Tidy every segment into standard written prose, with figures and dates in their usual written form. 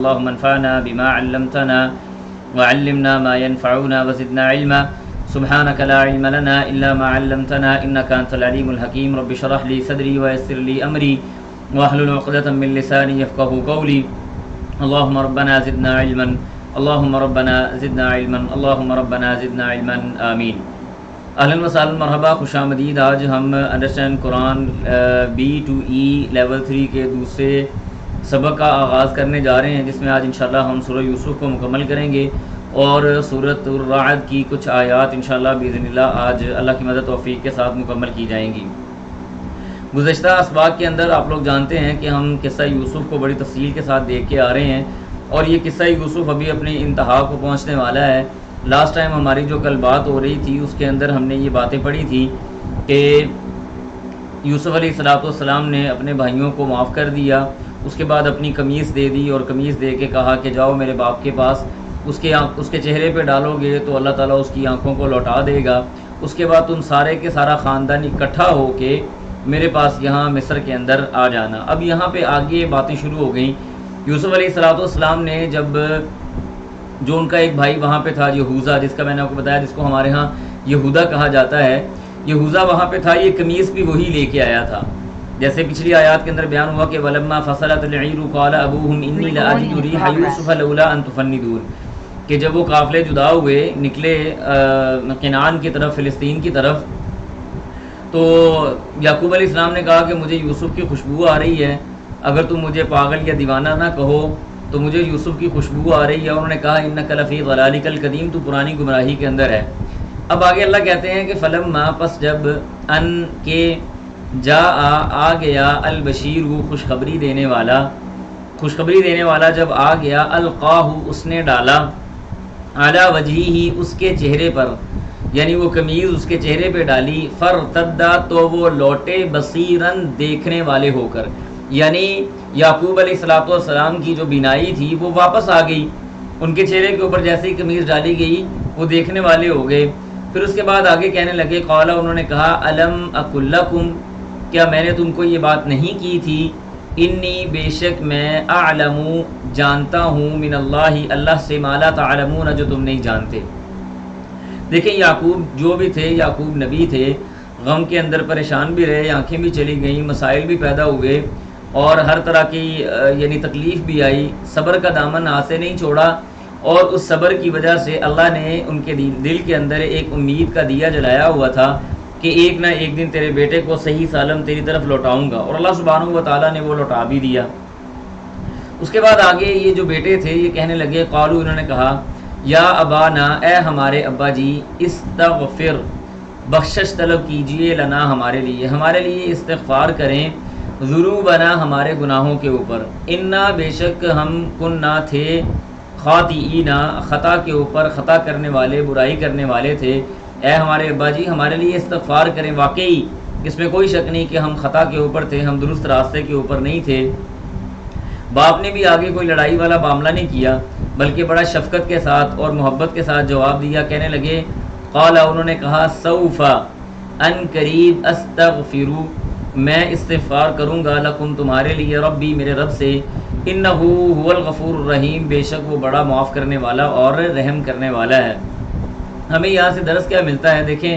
اللهم انفعنا بما علمتنا وعلمنا ما ينفعنا وزدنا علما سبحانك لا علم لنا إلا ما علمتنا إنك أنت العليم الحكيم رب اشرح لي صدري ويسر لي أمري واحلل عقدة من لساني يفقهوا قولي اللهم ربنا زدنا علما اللهم ربنا زدنا علما اللهم ربنا زدنا علما آمین۔ اہلاً وسہلاً مرحبا، خوش آمدید۔ آج ہم انڈرسٹینڈ قرآن B2E لیول 3 کے دوسرے سبق کا آغاز کرنے جا رہے ہیں، جس میں آج انشاءاللہ ہم سورہ یوسف کو مکمل کریں گے اور سورۃ الرعد کی کچھ آیات انشاءاللہ باذن اللہ آج اللہ کی مدد توفیق کے ساتھ مکمل کی جائیں گی۔ گزشتہ اسباق کے اندر آپ لوگ جانتے ہیں کہ ہم قصہ یوسف کو بڑی تفصیل کے ساتھ دیکھ کے آ رہے ہیں اور یہ قصہ یوسف ابھی اپنی انتہا کو پہنچنے والا ہے۔ لاسٹ ٹائم ہماری جو کل بات ہو رہی تھی اس کے اندر ہم نے یہ باتیں پڑھی تھی کہ یوسف علیہ السلام نے اپنے بھائیوں کو معاف کر دیا، اس کے بعد اپنی قمیص دے دی اور قمیص دے کے کہا کہ جاؤ میرے باپ کے پاس، اس کے چہرے پہ ڈالو گے تو اللہ تعالیٰ اس کی آنکھوں کو لوٹا دے گا، اس کے بعد تم سارے کے سارا خاندان اکٹھا ہو کے میرے پاس یہاں مصر کے اندر آ جانا۔ اب یہاں پہ آگے باتیں شروع ہو گئیں۔ یوسف علیہ السلام نے جب جو ان کا ایک بھائی وہاں پہ تھا یہوذا، جس کا میں نے آپ کو بتایا جس کو ہمارے ہاں یہودا کہا جاتا ہے، یہوذا وہاں پہ تھا، یہ قمیص بھی وہی لے کے آیا تھا، جیسے پچھلی آیات کے اندر بیان ہوا کہ وَلَمَّا فَصَلَتِ الْعِيرُ قَالَ أَبُوهُمْ إِنِّي لَأَجِدُ رِيحَ يُوسُفَ لَوْلَا أَن تُفَنِّدُونِ، کہ جب وہ قافلے جدا ہوئے نکلے کنعان کی طرف، فلسطین کی طرف، تو یعقوب علیہ السلام نے کہا کہ مجھے یوسف کی خوشبو آ رہی ہے، اگر تم مجھے پاگل یا دیوانہ نہ کہو تو مجھے یوسف کی خوشبو آ رہی ہے۔ انہوں نے کہا اِنَّكَ لَفِي ضَلَالِكَ الْقَدِيمِ، تو پرانی گمراہی کے اندر ہے۔ اب آگے اللہ کہتے ہیں کہ فَلَمَّا، پس جب ان کے آ گیا البشیر، وہ خوشخبری دینے والا جب آ گیا، القاہ، اس نے ڈالا، علی وجہہ، اس کے چہرے پر، یعنی وہ قمیض اس کے چہرے پہ ڈالی، فرتدا، تو وہ لوٹے، بصیراً، دیکھنے والے ہو کر، یعنی یعقوب علیہ السلام کی جو بینائی تھی وہ واپس آ گئی، ان کے چہرے کے اوپر جیسے ہی قمیض ڈالی گئی وہ دیکھنے والے ہو گئے۔ پھر اس کے بعد آگے کہنے لگے، قال، انہوں نے کہا، الم اقل لکم، کیا میں نے تم کو یہ بات نہیں کی تھی، انی، بے شک میں، اعلم، جانتا ہوں، من اللہ، اللہ سے، ما لا تعلمون، جو تم نہیں جانتے۔ دیکھیں یعقوب جو بھی تھے، یعقوب نبی تھے، غم کے اندر پریشان بھی رہے، آنکھیں بھی چلی گئیں، مسائل بھی پیدا ہوئے اور ہر طرح کی یعنی تکلیف بھی آئی، صبر کا دامن ہاتھ سے نہیں چھوڑا، اور اس صبر کی وجہ سے اللہ نے ان کے دل کے اندر ایک امید کا دیا جلایا ہوا تھا کہ ایک نہ ایک دن تیرے بیٹے کو صحیح سالم تیری طرف لوٹاؤں گا، اور اللہ سبحانہ و تعالیٰ نے وہ لوٹا بھی دیا۔ اس کے بعد آگے یہ جو بیٹے تھے یہ کہنے لگے، قالو، انہوں نے کہا، یا ابانا، اے ہمارے ابا جی، استغفر، بخشش طلب کیجئے، لنا، ہمارے لیے استغفار کریں، ذنوبنا، ہمارے گناہوں کے اوپر، انا، بے شک ہم، کننا، تھے، خاطئین، خطا کے اوپر، خطا کرنے والے، برائی کرنے والے تھے، اے ہمارے ابا جی ہمارے لیے استغفار کریں۔ واقعی اس میں کوئی شک نہیں کہ ہم خطا کے اوپر تھے، ہم درست راستے کے اوپر نہیں تھے۔ باپ نے بھی آگے کوئی لڑائی والا معاملہ نہیں کیا، بلکہ بڑا شفقت کے ساتھ اور محبت کے ساتھ جواب دیا، کہنے لگے، قال، انہوں نے کہا، سوف، ان قریب، استغفر، میں استغفار کروں گا، لکم، تمہارے لیے، ربی، میرے رب سے، انہ هو الغفور الرحیم، بے شک وہ بڑا معاف کرنے والا اور رحم کرنے والا ہے۔ ہمیں یہاں سے درس کیا ملتا ہے؟ دیکھیں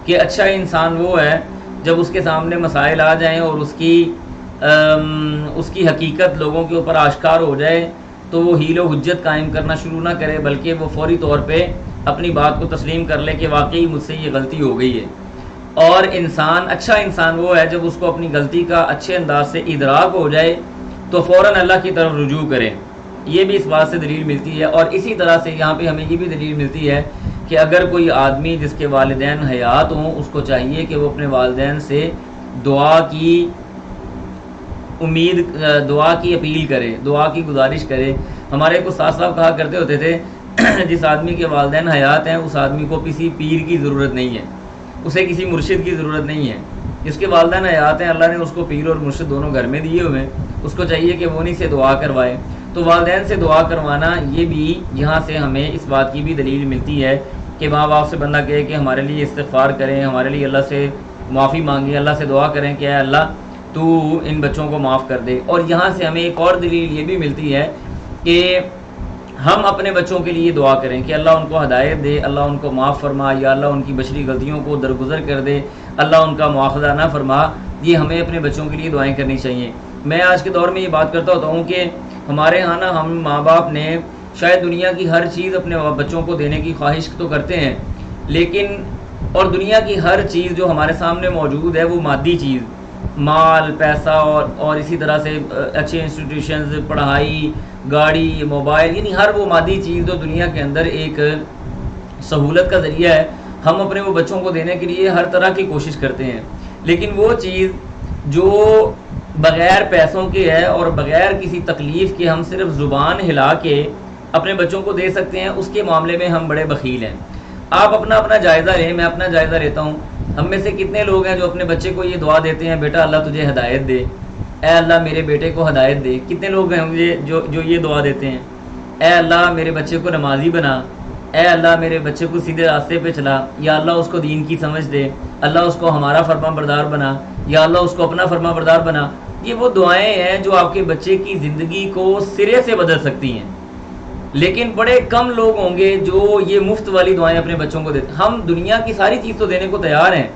کہ اچھا انسان وہ ہے جب اس کے سامنے مسائل آ جائیں اور اس کی حقیقت لوگوں کے اوپر آشکار ہو جائے تو وہ حیل و حجت قائم کرنا شروع نہ کرے، بلکہ وہ فوری طور پہ اپنی بات کو تسلیم کر لے کہ واقعی مجھ سے یہ غلطی ہو گئی ہے۔ اور اچھا انسان وہ ہے جب اس کو اپنی غلطی کا اچھے انداز سے ادراک ہو جائے تو فوراً اللہ کی طرف رجوع کرے۔ یہ بھی اس بات سے دلیل ملتی ہے، اور اسی طرح سے یہاں پہ ہمیں یہ بھی دلیل ملتی ہے کہ اگر کوئی آدمی جس کے والدین حیات ہوں، اس کو چاہیے کہ وہ اپنے والدین سے دعا کی اپیل کرے، دعا کی گزارش کرے۔ ہمارے کو استاد صاحب کہا کرتے ہوتے تھے، جس آدمی کے والدین حیات ہیں اس آدمی کو کسی پیر کی ضرورت نہیں ہے، اسے کسی مرشد کی ضرورت نہیں ہے۔ جس کے والدین حیات ہیں، اللہ نے اس کو پیر اور مرشد دونوں گھر میں دیے ہوئے، اس کو چاہیے کہ وہ انہیں سے دعا کروائے۔ تو والدین سے دعا کروانا، یہ بھی یہاں سے ہمیں اس بات کی بھی دلیل ملتی ہے کہ ماں باپ سے بندہ کہے کہ ہمارے لیے استغفار کریں، ہمارے لیے اللہ سے معافی مانگیں، اللہ سے دعا کریں کہ اے اللہ تو ان بچوں کو معاف کر دے۔ اور یہاں سے ہمیں ایک اور دلیل یہ بھی ملتی ہے کہ ہم اپنے بچوں کے لیے دعا کریں کہ اللہ ان کو ہدایت دے، اللہ ان کو معاف فرما، یا اللہ ان کی بشری غلطیوں کو درگزر کر دے، اللہ ان کا مواخذہ نہ فرما. یہ ہمیں اپنے بچوں کے لیے دعائیں کرنی چاہیے. میں آج کے دور میں یہ بات کرتا ہوتا ہوں کہ ہمارے ہاں نا ہم ماں باپ نے شاید دنیا کی ہر چیز اپنے بچوں کو دینے کی خواہش تو کرتے ہیں، لیکن اور دنیا کی ہر چیز جو ہمارے سامنے موجود ہے وہ مادی چیز، مال پیسہ اور اسی طرح سے اچھے انسٹیٹیوشنز، پڑھائی، گاڑی، موبائل، یعنی ہر وہ مادی چیز جو دنیا کے اندر ایک سہولت کا ذریعہ ہے، ہم اپنے وہ بچوں کو دینے کے لیے ہر طرح کی کوشش کرتے ہیں. لیکن وہ چیز جو بغیر پیسوں کے ہے اور بغیر کسی تکلیف کے ہم صرف زبان ہلا کے اپنے بچوں کو دے سکتے ہیں، اس کے معاملے میں ہم بڑے بخیل ہیں. آپ اپنا جائزہ لیں، میں اپنا جائزہ لیتا ہوں. ہم میں سے کتنے لوگ ہیں جو اپنے بچے کو یہ دعا دیتے ہیں، بیٹا اللہ تجھے ہدایت دے، اے اللہ میرے بیٹے کو ہدایت دے؟ کتنے لوگ ہیں مجھے جو یہ دعا دیتے ہیں، اے اللہ میرے بچے کو نمازی بنا، اے اللہ میرے بچے کو سیدھے راستے پہ چلا، یا اللہ اس کو دین کی سمجھ دے، اللہ اس کو ہمارا فرما بردار بنا، یا اللہ اس کو اپنا فرما بردار بنا. یہ وہ دعائیں ہیں جو آپ کے بچے کی زندگی کو سرے سے بدل سکتی ہیں. لیکن بڑے کم لوگ ہوں گے جو یہ مفت والی دعائیں اپنے بچوں کو دیتے. ہم دنیا کی ساری چیز تو دینے کو تیار ہیں،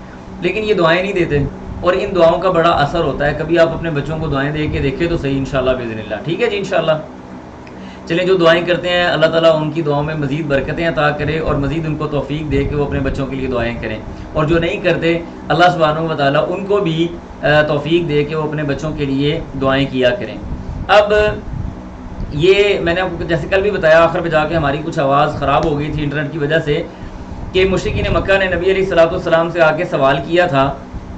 لیکن یہ دعائیں نہیں دیتے، اور ان دعاؤں کا بڑا اثر ہوتا ہے. کبھی آپ اپنے بچوں کو دعائیں دے کے دیکھیں تو صحیح، انشاءاللہ باذن اللہ. ٹھیک ہے جی، انشاءاللہ. چلیں، جو دعائیں کرتے ہیں اللہ تعالیٰ ان کی دعاؤں میں مزید برکتیں عطا کرے اور مزید ان کو توفیق دے کہ وہ اپنے بچوں کے لیے دعائیں کریں. اور جو نہیں کرتے اللہ سبحانہ و تعالیٰ ان کو بھی توفیق دے کہ وہ اپنے بچوں کے لیے دعائیں کیا کریں. اب یہ میں نے آپ کو جیسے کل بھی بتایا، آخر پہ جا کے ہماری کچھ آواز خراب ہو گئی تھی انٹرنیٹ کی وجہ سے، کہ مشرکین مکہ نے نبی علیہ السلام سے آ کے سوال کیا تھا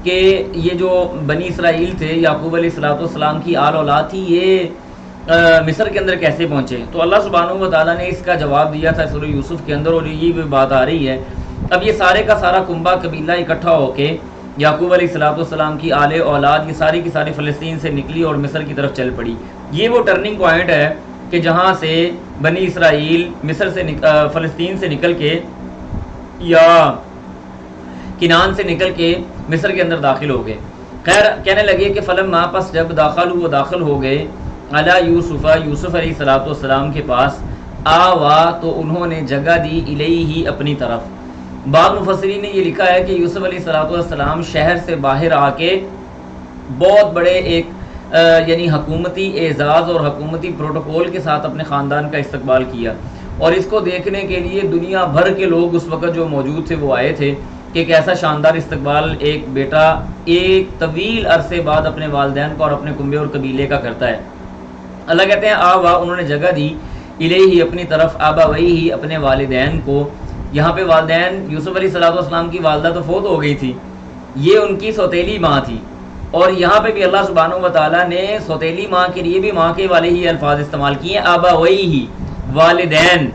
کہ یہ جو بنی اسرائیل تھے، یعقوب علیہ السلام کی آل اولاد تھی، یہ مصر کے اندر کیسے پہنچے؟ تو اللہ سبحانہ و تعالیٰ نے اس کا جواب دیا تھا سورہ یوسف کے اندر، اور یہ بھی بات آ رہی ہے. اب یہ سارے کا سارا کنبہ قبیلہ اکٹھا ہو کے یعقوب علیہ السلام کی آل اولاد یہ ساری کی ساری فلسطین سے نکلی اور مصر کی طرف چل پڑی. یہ وہ ٹرننگ پوائنٹ ہے کہ جہاں سے بنی اسرائیل مصر سے فلسطین سے نکل کے یا کنعان سے نکل کے مصر کے اندر داخل ہو گئے. خیر، کہنے لگے کہ فلما، پس جب وہ داخل ہو گئے علی یوسف علیہ السلام کے پاس، آوا، تو انہوں نے جگہ دی الیہ، اپنی طرف. بعض مفسرین نے یہ لکھا ہے کہ یوسف علیہ السلام شہر سے باہر آ کے بہت بڑے ایک یعنی حکومتی اعزاز اور حکومتی پروٹوکول کے ساتھ اپنے خاندان کا استقبال کیا، اور اس کو دیکھنے کے لیے دنیا بھر کے لوگ اس وقت جو موجود تھے وہ آئے تھے کہ ایک ایسا شاندار استقبال ایک بیٹا ایک طویل عرصے بعد اپنے والدین کو اور اپنے کنبے اور قبیلے کا کرتا ہے. اللہ کہتے ہیں آوا، انہوں نے جگہ دی، الیہ، اپنی طرف، آباویہ، اپنے والدین کو. یہاں پہ والدین، یوسف علیہ السلام کی والدہ تو فوت ہو گئی تھی، یہ ان کی سوتیلی ماں تھی، اور یہاں پہ بھی اللہ سبحانہ و تعالیٰ نے سوتیلی ماں کے لیے بھی ماں کے والے ہی الفاظ استعمال کیے، آباویہ، والدین،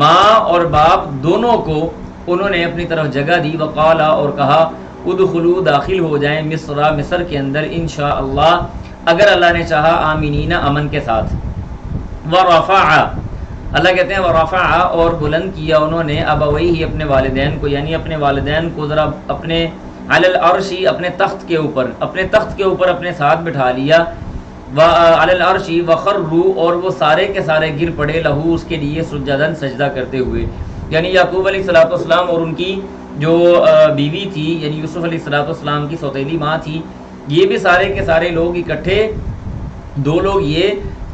ماں اور باپ دونوں کو انہوں نے اپنی طرف جگہ دی. وقالا، اور کہا، ادخلوا، داخل ہو جائیں، مصر کے اندر، انشاءاللہ، اگر اللہ نے چاہا، آمینین، امن کے ساتھ. ورفع، اللہ کہتے ہیں ورفع، اور بلند کیا انہوں نے، ابویہ، اپنے والدین کو، یعنی اپنے والدین کو ذرا اپنے علی العرش، اپنے تخت کے اوپر، اپنے ساتھ بٹھا لیا. علی العرش، وخروا، اور وہ سارے کے سارے گر پڑے، لہو، اس کے لیے، سجدن، سجدہ کرتے ہوئے. یعنی یعقوب علیہ السلام اور ان کی جو بیوی تھی، یعنی یوسف علیہ السلام کی سوتیلی ماں تھی، یہ بھی سارے کے سارے لوگ اکٹھے، دو لوگ یہ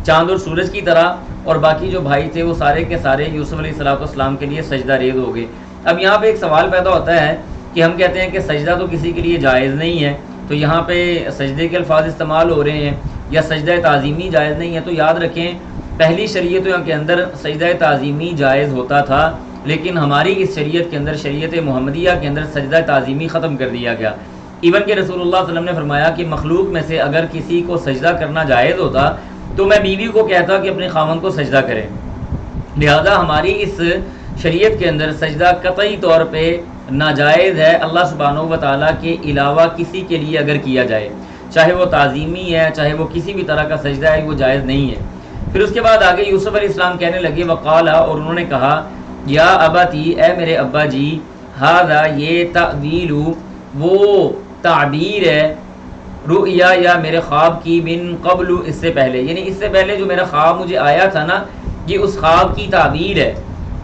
چاند اور سورج کی طرح، اور باقی جو بھائی تھے وہ سارے کے سارے یوسف علیہ السلام کے لیے سجدہ ریز ہو گئے. اب یہاں پہ ایک سوال پیدا ہوتا ہے کہ ہم کہتے ہیں کہ سجدہ تو کسی کے لیے جائز نہیں ہے، تو یہاں پہ سجدے کے الفاظ استعمال ہو رہے ہیں، یا سجدہ تعظیمی جائز نہیں ہے. تو یاد رکھیں، پہلی شریعتوں کے اندر سجدہ تعظیمی جائز ہوتا تھا، لیکن ہماری اس شریعت کے اندر، شریعت محمدیہ کے اندر، سجدہ تعظیمی ختم کر دیا گیا. ایون کہ رسول اللہ صلی اللہ علیہ وسلم نے فرمایا کہ مخلوق میں سے اگر کسی کو سجدہ کرنا جائز ہوتا تو میں بیوی کو کہتا کہ اپنے خاوند کو سجدہ کرے. لہذا ہماری اس شریعت کے اندر سجدہ قطعی طور پہ ناجائز ہے، اللہ سبحانہ و تعالیٰ کے علاوہ کسی کے لیے اگر کیا جائے، چاہے وہ تعظیمی ہے، چاہے وہ کسی بھی طرح کا سجدہ ہے، وہ جائز نہیں ہے. پھر اس کے بعد آگے یوسف علیہ السلام کہنے لگے، وقالا، اور انہوں نے کہا، یا اباتی، اے میرے ابا جی، ھذا، یہ تعویل، وہ تعبیر ہے، رؤیا یا میرے خواب کی من قبل اس سے پہلے، یعنی اس سے پہلے جو میرا خواب مجھے آیا تھا نا یہ اس خواب کی تعبیر ہے.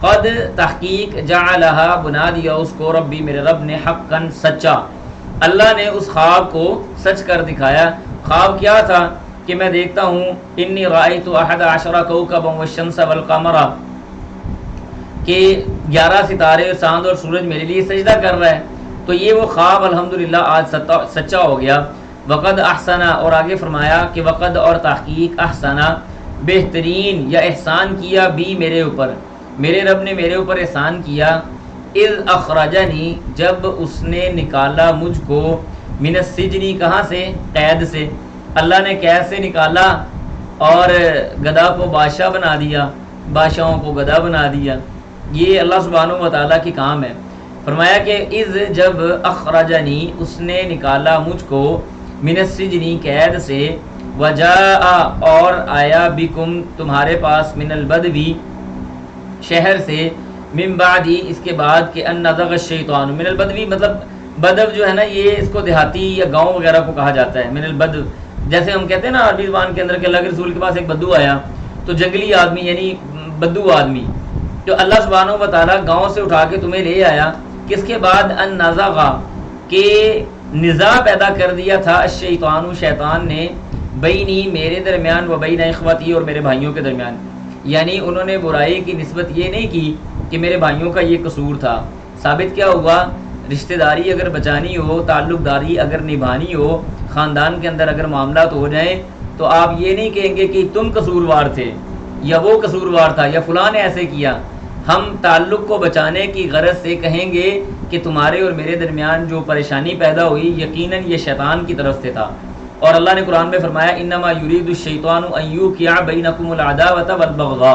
قد تحقیق جعلہا بنا دیا اس کو ربی میرے رب نے حقاً سچا، اللہ نے اس خواب کو سچ کر دکھایا. خواب کیا تھا کہ میں دیکھتا ہوں انی رأیت 11 کوکبا والشمس والقمر، کہ 11 ستارے اور چاند اور سورج میرے لیے سجدہ کر رہا ہے. تو یہ وہ خواب الحمدللہ آج سچا ہو گیا. وقد احسنا، اور آگے فرمایا کہ وقد اور تحقیق احسنا بہترین یا احسان کیا بھی میرے اوپر، میرے رب نے میرے اوپر احسان کیا. اذ اخرجنی، جب اس نے نکالا مجھ کو، من السجنی، کہاں سے؟ قید سے. اللہ نے قید سے نکالا اور گدھا کو بادشاہ بنا دیا، بادشاہوں کو گدھا بنا دیا. یہ اللہ سبحانہ و تعالیٰ کی کام ہے. فرمایا کہ اذ، جب اخرجنی، اس نے نکالا مجھ کو، من السجنی، قید سے، وجاء، اور آیا، بکم، تمہارے پاس، من البدوی، شہر سے، من بعدی، اس کے بعد، کہ ان نزغ الشیطان. من البدوی مطلب بدو جو ہے نا یہ اس کو دیہاتی یا گاؤں وغیرہ کو کہا جاتا ہے. من البدو، جیسے ہم کہتے ہیں نا عربی زبان کے اندر کہ اللہ کے رسول کے پاس ایک بدو آیا، تو جنگلی آدمی یعنی بدو آدمی. تو اللہ سبحانہ و تعالیٰ گاؤں سے اٹھا کے تمہیں لے آیا. کس کے بعد؟ ان نزغ، کہ نزاع پیدا کر دیا تھا الشیطان، شیطان نے، بینی، میرے درمیان، و بین اخوتی، اور میرے بھائیوں کے درمیان. یعنی انہوں نے برائی کی نسبت یہ نہیں کی کہ میرے بھائیوں کا یہ قصور تھا. ثابت کیا ہوا؟ رشتہ داری اگر بچانی ہو، تعلق داری اگر نبھانی ہو، خاندان کے اندر اگر معاملات ہو جائیں تو آپ یہ نہیں کہیں گے کہ تم قصوروار تھے یا وہ قصوروار تھا یا فلاں نے ایسے کیا. ہم تعلق کو بچانے کی غرض سے کہیں گے کہ تمہارے اور میرے درمیان جو پریشانی پیدا ہوئی یقیناً یہ شیطان کی طرف سے تھا. اور اللہ نے قرآن میں فرمایا انما یرید الشیطان ان یوقع بینکم العداوۃ والبغضاء،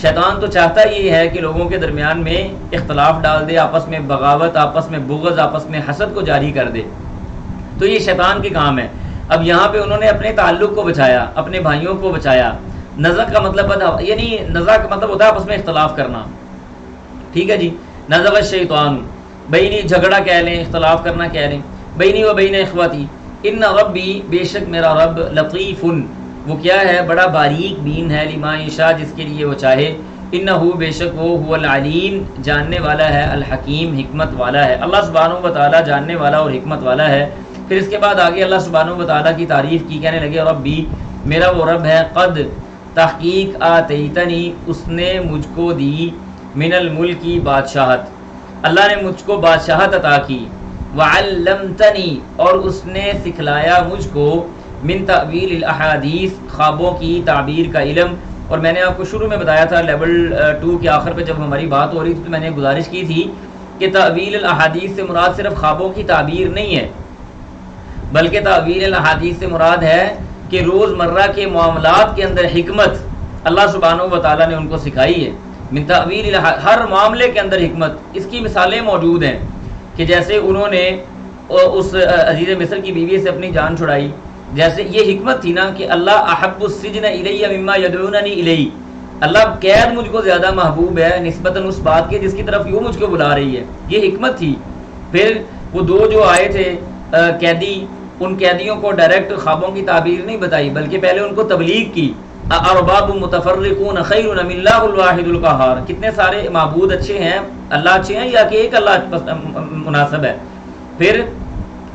شیطان تو چاہتا یہ ہے کہ لوگوں کے درمیان میں اختلاف ڈال دے، آپس میں بغاوت، آپس میں بغض، آپس میں حسد کو جاری کر دے. تو یہ شیطان کے کام ہے. اب یہاں پہ انہوں نے اپنے تعلق کو بچایا، اپنے بھائیوں کو بچایا. نزغ کا مطلب یعنی نزغ کا مطلب ہوتا ہے آپس میں اختلاف کرنا. ٹھیک ہے جی. نزغ الشیطان، بینی جھگڑا کہہ لیں، اختلاف کرنا کہہ لیں. بینی و بین اخوتی، ان ربی، بے شک میرا رب، لطیف، وہ کیا ہے؟ بڑا باریک بین ہے، لما یشاء، جس کے لیے وہ چاہے. انہ، بے شک وہ، هو العلیم، جاننے والا ہے، الحکیم، حکمت والا ہے. اللہ سبحانہ و تعالیٰ جاننے والا اور حکمت والا ہے. پھر اس کے بعد آگے اللہ سبحانہ و تعالیٰ کی تعریف کی، کہنے لگے ربی، میرا وہ رب ہے، قد، تحقیق، آتیتنی، اس نے مجھ کو دی، من الملکی، بادشاہت، اللہ نے مجھ کو بادشاہت عطا کی. وعلمتنی، اور اس نے سکھلایا مجھ کو، من تعویل الاحادیث، خوابوں کی تعبیر کا علم. اور میں نے آپ کو شروع میں بتایا تھا لیول 2 کے آخر پہ جب ہماری بات ہو رہی تھی تو میں نے گزارش کی تھی کہ تعویل الاحادیث سے مراد صرف خوابوں کی تعبیر نہیں ہے، بلکہ تعویل الاحادیث سے مراد ہے کہ روزمرہ کے معاملات کے اندر حکمت اللہ سبحانہ و تعالیٰ نے ان کو سکھائی ہے. من تعویل، ہر معاملے کے اندر حکمت. اس کی مثالیں موجود ہیں کہ جیسے انہوں نے اس عزیز مصر کی بیوی سے اپنی جان چھڑائی، جیسے یہ حکمت تھی نا کہ اللہ احب السجن الی مما یدعوننی الی، اللہ قید مجھ کو زیادہ محبوب ہے نسبتاً اس بات کے جس کی طرف وہ مجھ کو بلا رہی ہے. یہ حکمت تھی. پھر وہ 2 جو آئے تھے قیدی، ان قیدیوں کو ڈائریکٹ خوابوں کی تعبیر نہیں بتائی بلکہ پہلے ان کو تبلیغ کی. ارباب متفرقون خیر ام اللہ الواحد القہار، کتنے سارے معبود اچھے ہیں، اللہ اچھے ہیں یا کہ ایک اللہ مناسب ہے. پھر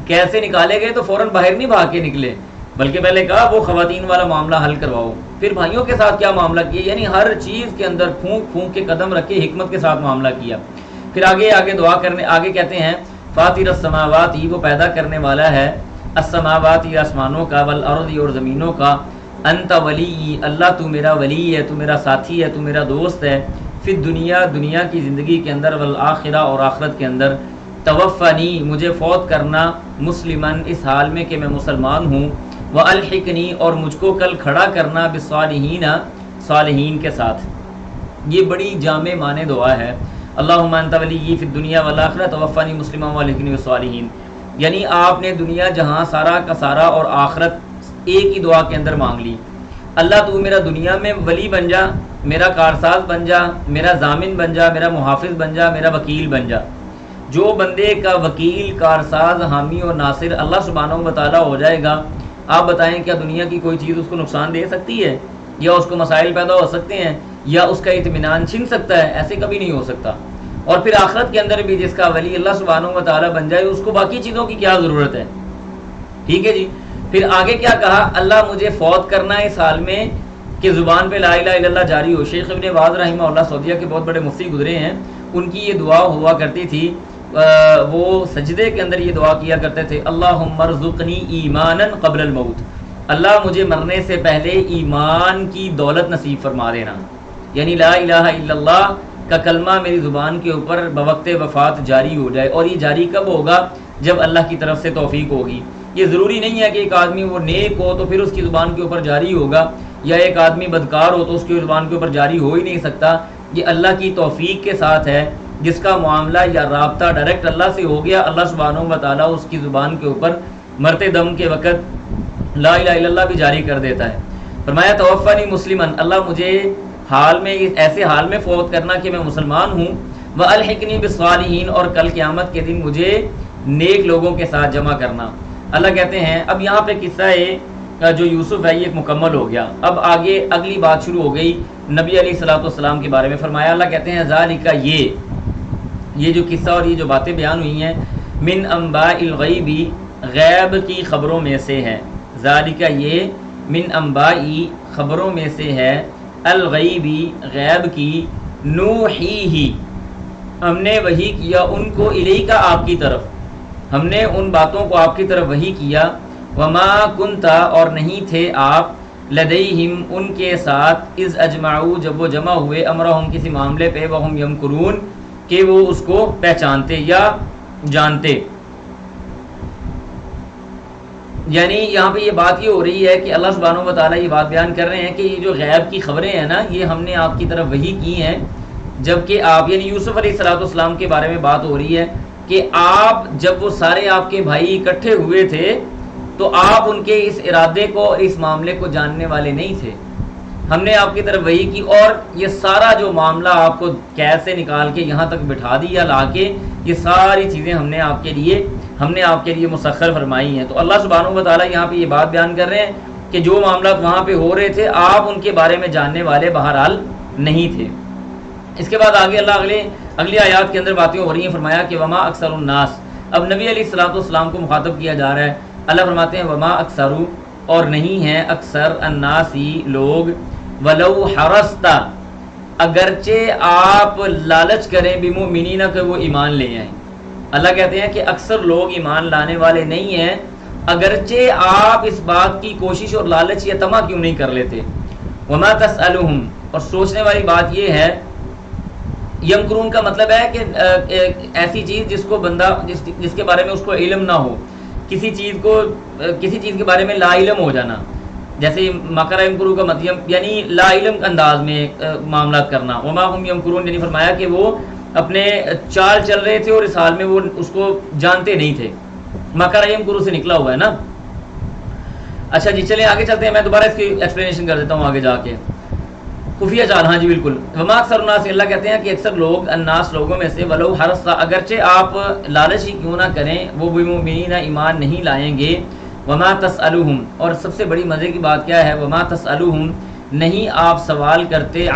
کیسے نکالے گئے تو فوراً باہر نہیں بھاگ کے نکلے بلکہ پہلے کہا وہ خواتین والا معاملہ حل کرواؤ. پھر بھائیوں کے ساتھ کیا معاملہ کیا، یعنی ہر چیز کے اندر پھونک پھونک کے قدم رکھے حکمت کے ساتھ معاملہ کیا. پھر آگے دعا کرنے، آگے کہتے ہیں فاطر السماوات، وہ پیدا کرنے والا ہے، السماوات، آسمانوں کا، والارض، اور زمینوں کا، انت ولی، اللہ تو میرا ولی ہے، تو میرا ساتھی ہے، تو میرا دوست ہے، فی الدنیا، دنیا کی زندگی کے اندر، والآخرہ، اور آخرت کے اندر، توفنی، مجھے فوت کرنا، مسلمن، اس حال میں کہ میں مسلمان ہوں، والحقنی، اور مجھ کو کل کھڑا کرنا، بالصالحین، صالحین کے ساتھ. یہ بڑی جامع معنی دعا ہے. اللہم انت ولی فی الدنیا والآخرہ توفنی مسلما والحقنی بالصالحین. یعنی آپ نے دنیا جہاں سارا کا سارا اور آخرت ایک ہی دعا کے اندر مانگ لی. اللہ تو میرا دنیا میں ولی بن جا، میرا کارساز بن جا، میرا ضامن بن جا، میرا محافظ بن جا، میرا وکیل بن جا. جو بندے کا وکیل، کارساز، حامی اور ناصر اللہ سبحانہ و تعالیٰ ہو جائے گا، آپ بتائیں کیا دنیا کی کوئی چیز اس کو نقصان دے سکتی ہے، یا اس کو مسائل پیدا ہو سکتے ہیں، یا اس کا اطمینان چھن سکتا ہے؟ ایسے کبھی نہیں ہو سکتا۔ اور پھر آخرت کے اندر بھی جس کا ولی اللہ سبحانہ و تعالیٰ بن جائے، اس کو باقی چیزوں کی کیا ضرورت ہے؟ ٹھیک ہے جی۔ پھر آگے کیا کہا؟ اللہ مجھے فوت کرنا ہے اس حال میں کہ زبان پہ لا الہ الا اللہ جاری ہو۔ شیخ ابن باز رحمہ اللہ سعودیہ کے بہت بڑے مفتی گزرے ہیں، ان کی یہ دعا ہوا کرتی تھی، وہ سجدے کے اندر یہ دعا کیا کرتے تھے، اللہم ارزقنی ایمانا قبل الموت، اللہ مجھے مرنے سے پہلے ایمان کی دولت نصیب فرما دینا، یعنی لا الہ الا اللہ کا کلمہ میری زبان کے اوپر بوقت وفات جاری ہو جائے۔ اور یہ جاری کب ہوگا؟ جب اللہ کی طرف سے توفیق ہوگی۔ یہ ضروری نہیں ہے کہ ایک آدمی وہ نیک ہو تو پھر اس کی زبان کے اوپر جاری ہوگا، یا ایک آدمی بدکار ہو تو اس کی زبان کے اوپر جاری ہو ہی نہیں سکتا۔ یہ اللہ کی توفیق کے ساتھ ہے، جس کا معاملہ یا رابطہ ڈائریکٹ اللہ سے ہو گیا، اللہ سبحانہ و تعالیٰ اس کی زبان کے اوپر مرتے دم کے وقت لا الہ الا اللہ بھی جاری کر دیتا ہے۔ فرمایا توفانی مسلمن، اللہ مجھے حال میں ایسے حال میں فوت کرنا کہ میں مسلمان ہوں، والحقنی بالصالحین، اور کل قیامت کے دن مجھے نیک لوگوں کے ساتھ جمع کرنا۔ اللہ کہتے ہیں، اب یہاں پہ قصہ جو یوسف ہے یہ مکمل ہو گیا، اب آگے اگلی بات شروع ہو گئی نبی علیہ الصلوۃ والسلام کے بارے میں۔ فرمایا، اللہ کہتے ہیں ذالک، یہ جو قصہ اور یہ جو باتیں بیان ہوئی ہیں، من انباء الغیب، غیب کی خبروں میں سے ہے، ذالک یہ من انباء خبروں میں سے ہے، الغیبی غیب کی، نوحیہ ہم نے وحی کیا ان کو، الیکا آپ کی طرف، ہم نے ان باتوں کو آپ کی طرف وحی کیا، وما کنتا اور نہیں تھے آپ، لدیہم ان کے ساتھ، اذ اجمعوا جب وہ جمع ہوئے، امرہم کسی معاملے پہ، وہم یمکرون کہ وہ اس کو پہچانتے یا جانتے۔ یعنی یہاں پہ یہ بات یہ ہو رہی ہے کہ اللہ سبحانہ و تعالیٰ یہ بات بیان کر رہے ہیں کہ یہ جو غیب کی خبریں ہیں نا، یہ ہم نے آپ کی طرف وحی کی ہیں، جبکہ آپ، یعنی یوسف علیہ السلام کے بارے میں بات ہو رہی ہے کہ آپ جب وہ سارے آپ کے بھائی اکٹھے ہوئے تھے تو آپ ان کے اس ارادے کو، اس معاملے کو جاننے والے نہیں تھے، ہم نے آپ کی طرف وحی کی، اور یہ سارا جو معاملہ آپ کو قید سے نکال کے یہاں تک بٹھا دیا لا کے، یہ ساری چیزیں ہم نے آپ کے لیے مسخر فرمائی ہیں۔ تو اللہ سبحانہ و تعالیٰ یہاں پہ یہ بات بیان کر رہے ہیں کہ جو معاملات وہاں پہ ہو رہے تھے، آپ ان کے بارے میں جاننے والے بہرحال نہیں تھے۔ اس کے بعد آگے اللہ اگلی آیات کے اندر باتیں ہو رہی ہیں۔ فرمایا کہ وما اکثر الناس، اب نبی علیہ السلام کو مخاطب کیا جا رہا ہے۔ اللہ فرماتے ہیں وما اکثر، اور نہیں ہیں اکثر، الناسی لوگ، ولو حرست، اگرچہ آپ لالچ کریں، بمؤمنین کہ وہ ایمان لے آئیں۔ اللہ کہتے ہیں کہ اکثر لوگ ایمان لانے والے نہیں ہیں، اگرچہ آپ اس بات کی کوشش اور لالچ یا طمع کیوں نہیں کر لیتے۔ وما تسألہم، اور سوچنے والی بات یہ ہے، یمکرون کا مطلب ہے کہ ایسی چیز جس کو بندہ جس کے بارے میں اس کو علم نہ ہو، کسی چیز کے بارے میں لا علم ہو جانا، جیسے مکر یمکرو کا مطلب یعنی لا علم انداز میں معاملات کرنا۔ وما ہم یمکرون، یعنی فرمایا کہ وہ اپنے چال چل رہے تھے اور اس حال میں وہ اس کو جانتے نہیں تھے۔ مکر یمکرو سے نکلا ہوا ہے نا۔ اچھا جی، چلیں آگے چلتے ہیں، میں دوبارہ اس کی ایکسپلینیشن کر دیتا ہوں آگے جا کے۔ خفیہ چال، ہاں جی بالکل۔ وما اکثر الناس، اللہ کہتے ہیں کہ اکثر لوگ، الناس لوگوں میں سے، ولو حرص، اگرچہ آپ لالچ ہی کیوں نہ کریں، وہ بمؤمنین ایمان نہیں لائیں گے۔ وما تسألہم، اور سب سے بڑی مزے کی بات کیا ہے، وما تسألہم، نہیں آپ سوال کرتے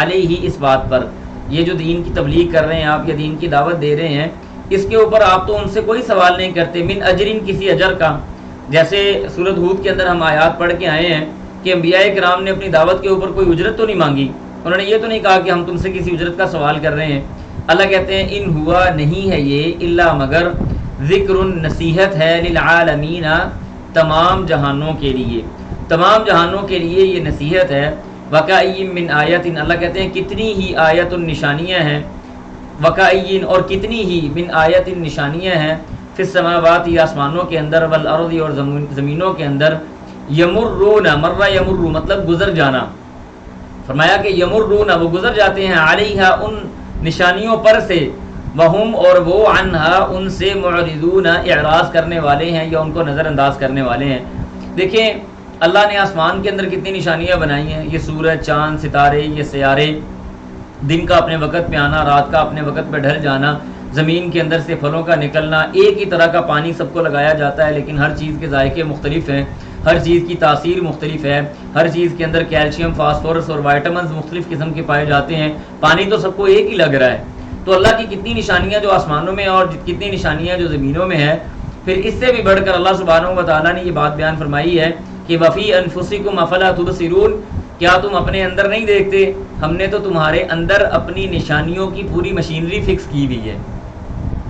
علیہ اس بات پر، یہ جو دین کی تبلیغ کر رہے ہیں آپ، یا دین کی دعوت دے رہے ہیں، اس کے اوپر آپ تو ان سے کوئی سوال نہیں کرتے، من اجرین، کسی اجر کا۔ جیسے سورۃ ہود کے اندر ہم آیات پڑھ کے آئے ہیں کہ انبیاء کرام نے اپنی دعوت کے اوپر کوئی اجرت تو نہیں مانگی، انہوں نے یہ تو نہیں کہا کہ ہم تم سے کسی اجرت کا سوال کر رہے ہیں۔ اللہ کہتے ہیں ان ہوا، نہیں ہے یہ، الا مگر، ذکر، نصیحت ہے، للعالمین، تمام جہانوں کے لیے، تمام جہانوں کے لیے یہ نصیحت ہے۔ وکأین من آیت، اللہ کہتے ہیں کتنی ہی آیت، نشانیاں ہیں، وکأین، اور کتنی ہی، من آیت، نشانیاں ہیں، فی السماوات، آسمانوں کے اندر، والارض، اور زمینوں کے اندر، یمرون، مرہ یمر مطلب گزر جانا، فرمایا کہ یمرون، وہ گزر جاتے ہیں، علیہا، ان نشانیوں پر سے، وہم، اور وہ، عنہا، ان سے، معرضون، اعراض کرنے والے ہیں یا ان کو نظر انداز کرنے والے ہیں۔ دیکھیں اللہ نے آسمان کے اندر کتنی نشانیاں بنائی ہیں، یہ سورج، چاند، ستارے، یہ سیارے، دن کا اپنے وقت پہ آنا، رات کا اپنے وقت پہ ڈھل جانا، زمین کے اندر سے پھلوں کا نکلنا، ایک ہی طرح کا پانی سب کو لگایا جاتا ہے لیکن ہر چیز کے ذائقے مختلف ہیں، ہر چیز کی تاثیر مختلف ہے، ہر چیز کے اندر کیلشیم، فاسفورس اور وائٹامنز مختلف قسم کے پائے جاتے ہیں، پانی تو سب کو ایک ہی لگ رہا ہے. تو اللہ کی کتنی نشانیاں جو آسمانوں میں اور کتنی نشانیاں جو زمینوں میں ہیں. پھر اس سے بھی بڑھ کر اللہ سبحانہ و تعالیٰ نے یہ بات بیان فرمائی ہے کہ وفی انفسکم افلا تبصرون، کیا تم اپنے اندر نہیں دیکھتے؟ ہم نے تو تمہارے اندر اپنی نشانیوں کی پوری مشینری فکس کی ہوئی ہے.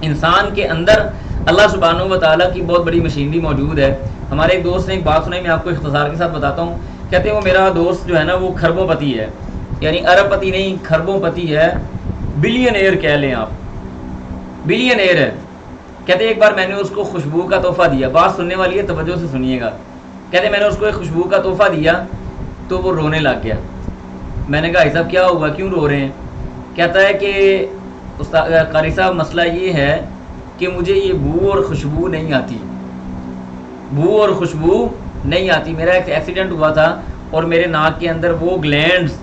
انسان کے اندر اللہ سبحانہ و تعالیٰ کی بہت بڑی مشینری موجود ہے. ہمارے ایک دوست نے ایک بات سنائی، میں آپ کو اختصار کے ساتھ بتاتا ہوں. کہتے ہیں وہ میرا دوست جو ہے نا وہ کھربوں پتی ہے، یعنی ارب پتی نہیں، کھربوں پتی ہے، بلین ایئر کہہ لیں آپ، بلین ایئر ہے. کہتے ایک بار میں نے اس کو خوشبو کا تحفہ دیا، بات سننے والی ہے توجہ سے سنیے گا. کہتے میں نے اس کو ایک خوشبو کا تحفہ دیا تو وہ رونے لگ گیا. میں نے کہا صاحب کیا ہوا، کیوں رو رہے ہیں؟ کہتا ہے کہ استاد قاری صاحب مسئلہ یہ ہے کہ مجھے یہ بو اور خوشبو نہیں آتی، بو اور خوشبو نہیں آتی. میرا ایک ایکسیڈنٹ ہوا تھا اور میرے ناک کے اندر وہ گلینڈز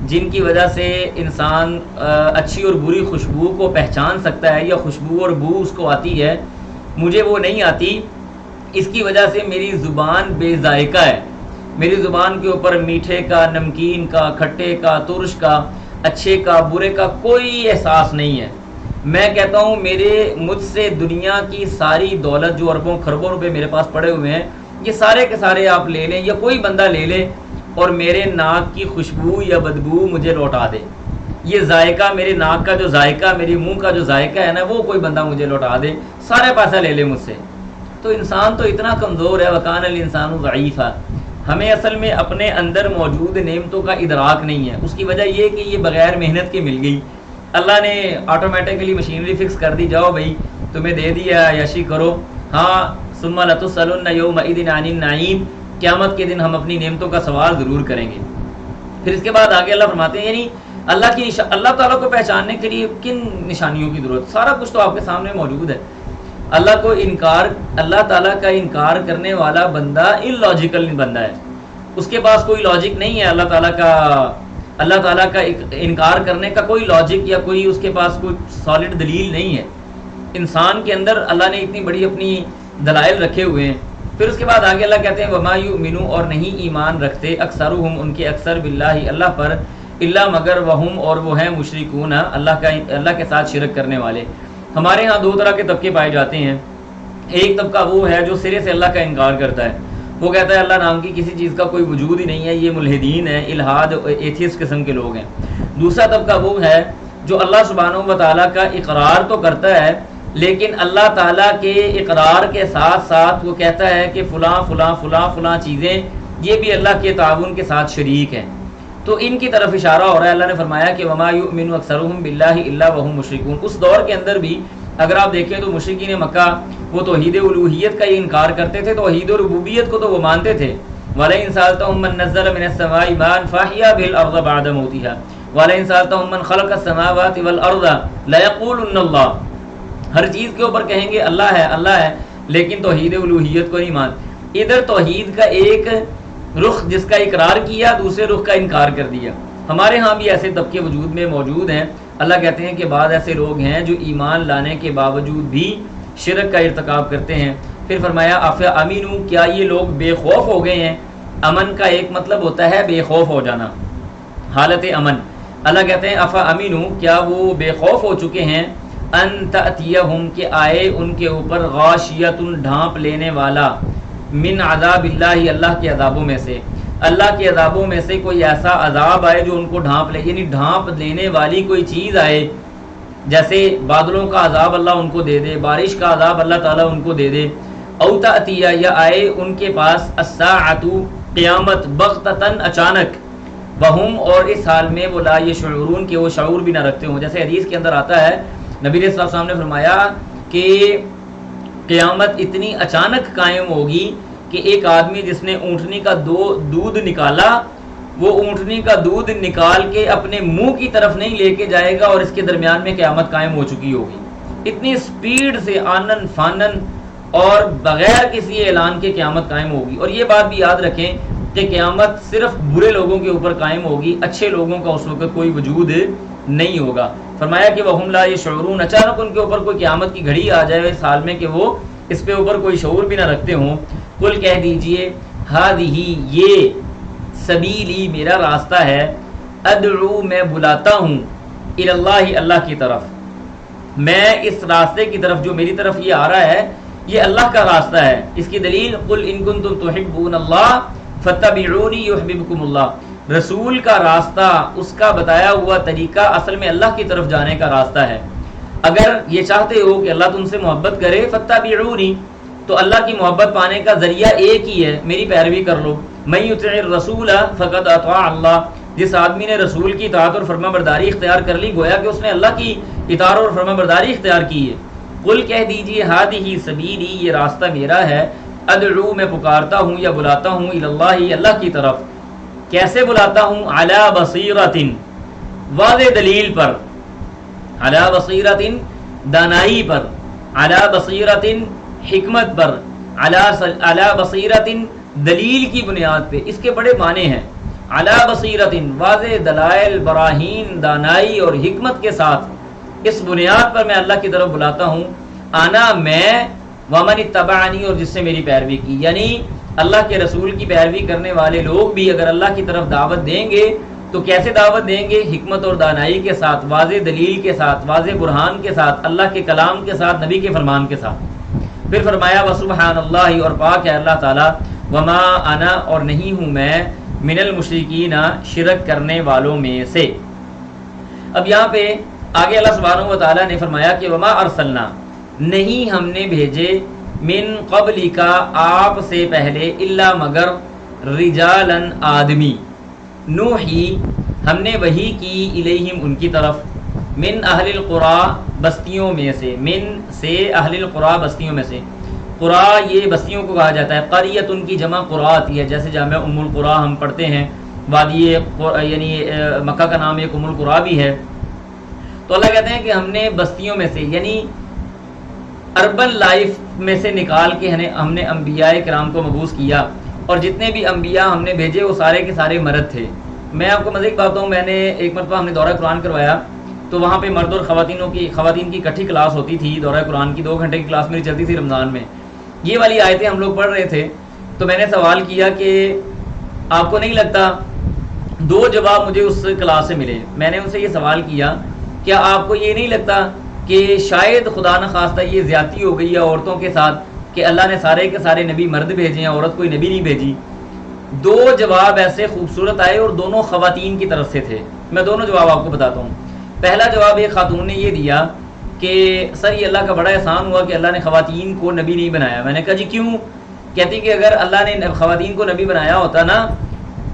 جن کی وجہ سے انسان اچھی اور بری خوشبو کو پہچان سکتا ہے یا خوشبو اور بو اس کو آتی ہے، مجھے وہ نہیں آتی. اس کی وجہ سے میری زبان بے ذائقہ ہے، میری زبان کے اوپر میٹھے کا، نمکین کا، کھٹے کا، ترش کا، اچھے کا، برے کا کوئی احساس نہیں ہے. میں کہتا ہوں مجھ سے دنیا کی ساری دولت جو اربوں خربوں روپے میرے پاس پڑے ہوئے ہیں، یہ سارے کے سارے آپ لے لیں یا کوئی بندہ لے لے اور میرے ناک کی خوشبو یا بدبو مجھے لوٹا دے. یہ ذائقہ، میرے ناک کا جو ذائقہ، میری منہ کا جو ذائقہ ہے نا، وہ کوئی بندہ مجھے لوٹا دے، سارے پیسہ لے لے مجھ سے. تو انسان تو اتنا کمزور ہے، وکان الانسان ضعیفا. ہمیں اصل میں اپنے اندر موجود نعمتوں کا ادراک نہیں ہے. اس کی وجہ یہ کہ یہ بغیر محنت کے مل گئی، اللہ نے آٹومیٹکلی مشینری فکس کر دی، جاؤ بھائی تمہیں دے دیا، عیاشی کرو. ہاں ثم لتسألن یومئذ عن النعیم، قیامت کے دن ہم اپنی نعمتوں کا سوال ضرور کریں گے. پھر اس کے بعد آگے اللہ فرماتے ہیں یعنی اللہ تعالیٰ کو پہچاننے کے لیے کن نشانیوں کی ضرورت؟ سارا کچھ تو آپ کے سامنے موجود ہے. اللہ تعالیٰ کا انکار کرنے والا بندہ ان لاجیکل بندہ ہے، اس کے پاس کوئی لاجک نہیں ہے. اللہ تعالیٰ کا انکار کرنے کا کوئی لاجک یا کوئی اس کے پاس کوئی سالڈ دلیل نہیں ہے. انسان کے اندر اللہ نے اتنی بڑی اپنی دلائل رکھے ہوئے ہیں. پھر اس کے بعد آگے اللہ کہتے ہیں وما یؤمنو، اور نہیں ایمان رکھتے، اکثرہم ان کے اکثر، باللہ اللہ پر، الا مگر وہم اور وہ ہیں مشرکون، اللہ کے ساتھ شرک کرنے والے. ہمارے ہاں دو طرح کے طبقے پائے جاتے ہیں. ایک طبقہ وہ ہے جو سرے سے اللہ کا انکار کرتا ہے، وہ کہتا ہے اللہ نام کی کسی چیز کا کوئی وجود ہی نہیں ہے، یہ ملحدین ہیں، الحاد ایتھیسٹ قسم کے لوگ ہیں. دوسرا طبقہ وہ ہے جو اللہ سبحانہ و تعالیٰ کا اقرار تو کرتا ہے لیکن اللہ تعالیٰ کے اقرار کے ساتھ ساتھ وہ کہتا ہے کہ فلاں فلاں فلاں فلاں چیزیں یہ بھی اللہ کے تعاون کے ساتھ شریک ہیں. تو ان کی طرف اشارہ ہو رہا ہے. اللہ نے فرمایا کہ وما یؤمن اکثرهم باللہ الا وهم مشرکون. اس دور کے اندر بھی اگر آپ دیکھیں تو مشرکین مکہ وہ توحید الوہیت کا انکار کرتے تھے، توحید ربوبیت کو تو وہ مانتے تھے. وَلَئِن سَأَلْتَهُم مَّن نَّزَّلَ مِنَ السَّمَاءِ مَاءً فَأَحْيَا بِهِ الْأَرْضَ بَعْدَ مَوْتِهَا وَلَئِن سَأَلْتَهُم مَّن خَلَقَ السَّمَاوَاتِ وَالْأَرْضَ لَيَقُولُنَّ اللَّهُ. ہر چیز کے اوپر کہیں گے اللہ ہے اللہ ہے، لیکن توحید الوہیت کو نہیں مانتے. ادھر توحید کا ایک رخ جس کا اقرار کیا، دوسرے رخ کا انکار کر دیا. ہمارے ہاں بھی ایسے طبقے وجود میں موجود ہیں. اللہ کہتے ہیں کہ بعض ایسے لوگ ہیں جو ایمان لانے کے باوجود بھی شرک کا ارتکاب کرتے ہیں. پھر فرمایا افامنوا، کیا یہ لوگ بے خوف ہو گئے ہیں؟ امن کا ایک مطلب ہوتا ہے بے خوف ہو جانا، حالت امن. اللہ کہتے ہیں افامنوا، کیا وہ بے خوف ہو چکے ہیں؟ ان تأتیہم، کہ آئے ان کے اوپر غاشیۃ، ڈھانپ لینے والا، من عذاب اللہ، اللہ کے عذابوں میں سے. اللہ کے عذابوں میں سے کوئی ایسا عذاب آئے جو ان کو ڈھانپ لے، یعنی ڈھانپ لینے والی کوئی چیز آئے. جیسے بادلوں کا عذاب اللہ ان کو دے دے، بارش کا عذاب اللہ تعالیٰ ان کو دے دے. او تأتیہ، یا آئے ان کے پاس الساعۃ، قیامت، بغتتاً، اچانک، وہم، اور اس حال میں وہ لا یشعرون، کہ وہ شعور بھی نہ رکھتے ہوں. جیسے حدیث کے اندر آتا ہے نبی صلی اللہ علیہ وسلم نے فرمایا کہ قیامت اتنی اچانک قائم ہوگی کہ ایک آدمی جس نے اونٹنی کا دودھ نکالا، وہ اونٹنی کا دودھ نکال کے اپنے منہ کی طرف نہیں لے کے جائے گا اور اس کے درمیان میں قیامت قائم ہو چکی ہوگی. اتنی سپیڈ سے آنن فانن اور بغیر کسی اعلان کے قیامت قائم ہوگی. اور یہ بات بھی یاد رکھیں کہ قیامت صرف برے لوگوں کے اوپر قائم ہوگی، اچھے لوگوں کا اس وقت کوئی وجود نہیں ہوگا. فرمایا کہ وہم لا یشعرون، اچانک ان کے اوپر کوئی قیامت کی گھڑی آ جائے اس حال میں کہ وہ اس پہ اوپر کوئی شعور بھی نہ رکھتے ہوں. قل کہہ دیجئے ہذہ یہ سبیلی میرا راستہ ہے، ادعو میں بلاتا ہوں، الی اللہ اللہ کی طرف، میں اس راستے کی طرف جو میری طرف یہ آ رہا ہے یہ اللہ کا راستہ ہے. اس کی دلیل قل ان کنتم تحبون اللہ فاتبعونی یحببکم اللہ، رسول کا راستہ، اس کا بتایا ہوا طریقہ اصل میں اللہ کی طرف جانے کا راستہ ہے. اگر یہ چاہتے ہو کہ اللہ تم سے محبت کرے فاتبعونی، تو اللہ کی محبت پانے کا ذریعہ ایک ہی ہے، میری پیروی کر لو. من یطع الرسول فقد اطاع اللہ، جس آدمی نے رسول کی اطاعت اور فرما برداری اختیار کر لی گویا کہ اس نے اللہ کی اطاعت اور فرما برداری اختیار کی ہے. قل کہہ دیجئے ہذہ سبیلی یہ راستہ میرا ہے، ادعو میں پکارتا ہوں یا بلاتا ہوں الی اللہ اللہ کی طرف. کیسے بلاتا ہوں؟ علی بصیرۃ، واضح دلیل پر، علی بصیرۃ دانائی پر، علی بصیرۃ حکمت پر، علی بصیرۃ دلیل کی بنیاد پہ. اس کے بڑے معنی ہیں. علی بصیرۃ واضح دلائل، براہین، دانائی اور حکمت کے ساتھ اس بنیاد پر میں اللہ کی طرف بلاتا ہوں. انا میں، ومن اتبعنی اور جس سے میری پیروی کی، یعنی اللہ کے رسول کی پیروی کرنے والے لوگ بھی اگر اللہ کی طرف دعوت دیں گے تو کیسے دعوت دیں گے؟ حکمت اور دانائی کے ساتھ، واضح دلیل کے ساتھ، واضح برہان کے ساتھ، اللہ کے کلام کے ساتھ، نبی کے فرمان کے ساتھ. پھر فرمایا وسبحان اللہ اور پاک ہے اللہ تعالیٰ، وما انا اور نہیں ہوں میں، من المشرکین شرک کرنے والوں میں سے. اب یہاں پہ آگے اللہ سبحانہ و تعالیٰ نے فرمایا کہ وما ارسلنا نہیں ہم نے بھیجے، من قبل کا آپ سے پہلے، الا مگر، رجالن آدمی، نوحی ہم نے وحی کی، الیہم ان کی طرف، من اہل القری بستیوں میں سے، من سے اہل القری بستیوں میں سے. قری یہ بستیوں کو کہا جاتا ہے، قریت ان کی جمع قری آتی ہے، جیسے جامع ام القری ہم پڑھتے ہیں، وادی یعنی مکہ کا نام ایک ام القری بھی ہے. تو اللہ کہتے ہیں کہ ہم نے بستیوں میں سے یعنی اربن لائف میں سے نکال کے ہم نے انبیاء کرام کو مبعوث کیا، اور جتنے بھی انبیاء ہم نے بھیجے وہ سارے کے سارے مرد تھے. میں آپ کو مزے کی بات ہوں، میں نے ایک مرتبہ ہم نے دورہ قرآن کروایا تو وہاں پہ مرد اور خواتین کی اکٹھی کلاس ہوتی تھی. دورہ قرآن کی 2 گھنٹے کی کلاس میری چلتی تھی رمضان میں. یہ والی آیتیں ہم لوگ پڑھ رہے تھے تو میں نے سوال کیا کہ آپ کو نہیں لگتا، 2 جواب مجھے اس کلاس سے ملے. میں نے ان سے یہ سوال کیا کیا آپ کو یہ نہیں لگتا کہ شاید خدا نخواستہ یہ زیادتی ہو گئی ہے عورتوں کے ساتھ کہ اللہ نے سارے کے سارے نبی مرد بھیجے ہیں، عورت کوئی نبی نہیں بھیجی؟ 2 جواب ایسے خوبصورت آئے اور دونوں خواتین کی طرف سے تھے. میں دونوں جواب آپ کو بتاتا ہوں. پہلا جواب ایک خاتون نے یہ دیا کہ سر یہ اللہ کا بڑا احسان ہوا کہ اللہ نے خواتین کو نبی نہیں بنایا. میں نے کہا جی کیوں؟ کہتی کہ اگر اللہ نے خواتین کو نبی بنایا ہوتا نا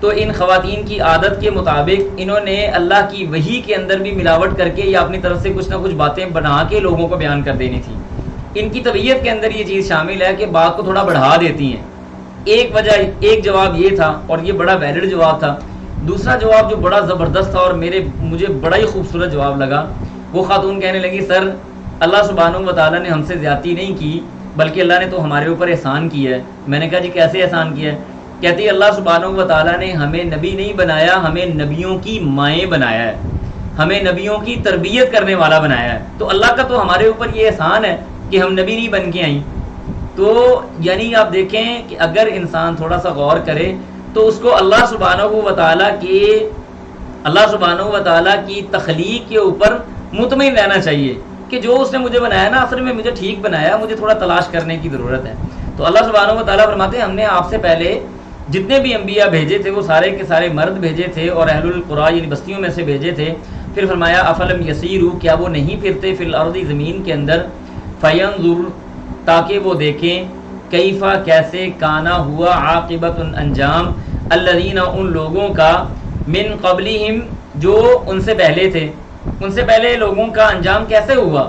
تو ان خواتین کی عادت کے مطابق انہوں نے اللہ کی وحی کے اندر بھی ملاوٹ کر کے یا اپنی طرف سے کچھ نہ کچھ باتیں بنا کے لوگوں کو بیان کر دینی تھی. ان کی طبیعت کے اندر یہ چیز شامل ہے کہ بات کو تھوڑا بڑھا دیتی ہیں. ایک جواب یہ تھا اور یہ بڑا ویلڈ جواب تھا. دوسرا جواب جو بڑا زبردست تھا اور مجھے بڑا ہی خوبصورت جواب لگا، وہ خاتون کہنے لگی سر اللہ سبحانہ و تعالیٰ نے ہم سے زیادتی نہیں کی بلکہ اللہ نے تو ہمارے اوپر احسان کیا ہے. میں نے کہا جی کیسے احسان کیا ہے؟ کہتی اللہ سبحانہ و تعالیٰ نے ہمیں نبی نہیں بنایا، ہمیں نبیوں کی مائیں بنایا ہے، ہمیں نبیوں کی تربیت کرنے والا بنایا ہے. تو اللہ کا تو ہمارے اوپر یہ احسان ہے کہ ہم نبی نہیں بن کے آئیں. تو یعنی آپ دیکھیں کہ اگر انسان تھوڑا سا غور کرے تو اس کو اللہ سبحانہ و تعالیٰ کی تخلیق کے اوپر مطمئن رہنا چاہیے کہ جو اس نے مجھے بنایا نا اصل میں مجھے ٹھیک بنایا، مجھے تھوڑا تلاش کرنے کی ضرورت ہے. تو اللہ سبحانہ و تعالیٰ فرماتے ہیں ہم نے آپ سے پہلے جتنے بھی انبیاء بھیجے تھے وہ سارے کے سارے مرد بھیجے تھے اور اہل القری یعنی بستیوں میں سے بھیجے تھے. پھر فرمایا افلم یسیروا کیا وہ نہیں پھرتے فی الارض زمین کے اندر، فینظر تاکہ وہ دیکھیں، کیفا کیسے، کانا ہوا، عاقبت انجام، الذین ان لوگوں کا، من قبلہم جو ان سے پہلے تھے، ان سے پہلے لوگوں کا انجام کیسے ہوا.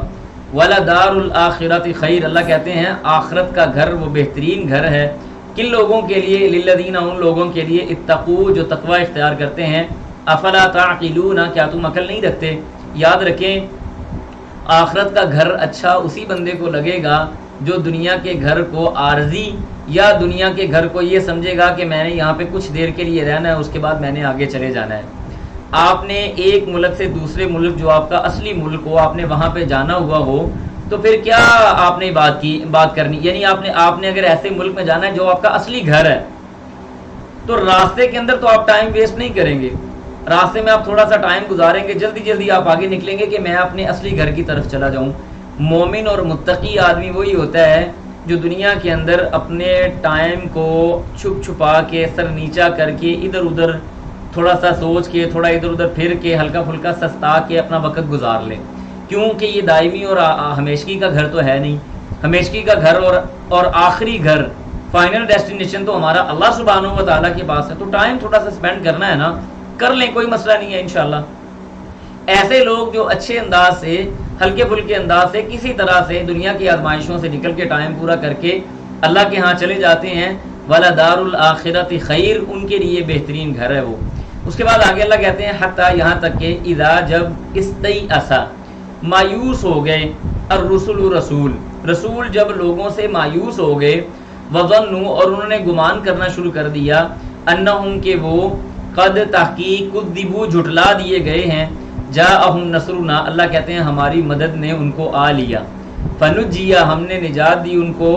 ولدار الآخرۃ خیر اللہ کہتے ہیں آخرت کا گھر وہ بہترین گھر ہے. کن لوگوں کے لیے؟ للذین ان لوگوں کے لیے، اتقوا جو تقوی اختیار کرتے ہیں. افلا تعقلون کیا تم عقل نہیں رکھتے؟ یاد رکھیں آخرت کا گھر اچھا اسی بندے کو لگے گا جو دنیا کے گھر کو عارضی یا دنیا کے گھر کو یہ سمجھے گا کہ میں نے یہاں پہ کچھ دیر کے لیے رہنا ہے، اس کے بعد میں نے آگے چلے جانا ہے. آپ نے ایک ملک سے دوسرے ملک جو آپ کا اصلی ملک ہو، آپ نے وہاں پہ جانا ہوا ہو، تو پھر کیا آپ نے بات کرنی، یعنی آپ نے اگر ایسے ملک میں جانا ہے جو آپ کا اصلی گھر ہے، تو راستے کے اندر تو آپ ٹائم ویسٹ نہیں کریں گے، راستے میں آپ تھوڑا سا ٹائم گزاریں گے، جلدی جلدی آپ آگے نکلیں گے کہ میں اپنے اصلی گھر کی طرف چلا جاؤں۔ مومن اور متقی آدمی وہی ہوتا ہے جو دنیا کے اندر اپنے ٹائم کو چھپ چھپا کے، سر نیچا کر کے، ادھر ادھر تھوڑا سا سوچ کے، تھوڑا ادھر ادھر پھر کے، ہلکا پھلکا سستا کے اپنا وقت گزار لے، کیونکہ یہ دائمی اور ہمیشگی کا گھر تو ہے نہیں۔ ہمیشگی کا گھر اور آخری گھر، فائنل ڈیسٹینیشن تو ہمارا اللہ سبحانہ و تعالیٰ کے پاس ہے، تو ٹائم تھوڑا سا اسپینڈ کرنا ہے نا، کر لیں، کوئی مسئلہ نہیں ہے انشاءاللہ۔ ایسے لوگ جو اچھے انداز سے، ہلکے پھلکے انداز سے، کسی طرح سے دنیا کی آزمائشوں سے نکل کے ٹائم پورا کر کے اللہ کے ہاں چلے جاتے ہیں، وَلَدَارُ الْآخِرَةِ خَيْرٌ، ان کے لیے بہترین گھر ہے وہ۔ اس کے بعد آگے اللہ کہتے ہیں حتیٰ، یہاں تک کہ اذا، جب استیأس، مایوس ہو گئے، الرسل، رسول جب لوگوں سے مایوس ہو گئے، وظنوا، اور انہوں نے گمان کرنا شروع کر دیا، انہم، کہ وہ، قد، تحقیق، کذبوا، جھٹلا دیے گئے ہیں، جاءہم نصرنا، اللہ کہتے ہیں ہماری مدد نے ان کو آ لیا، فنجیا، ہم نے نجات دی ان کو،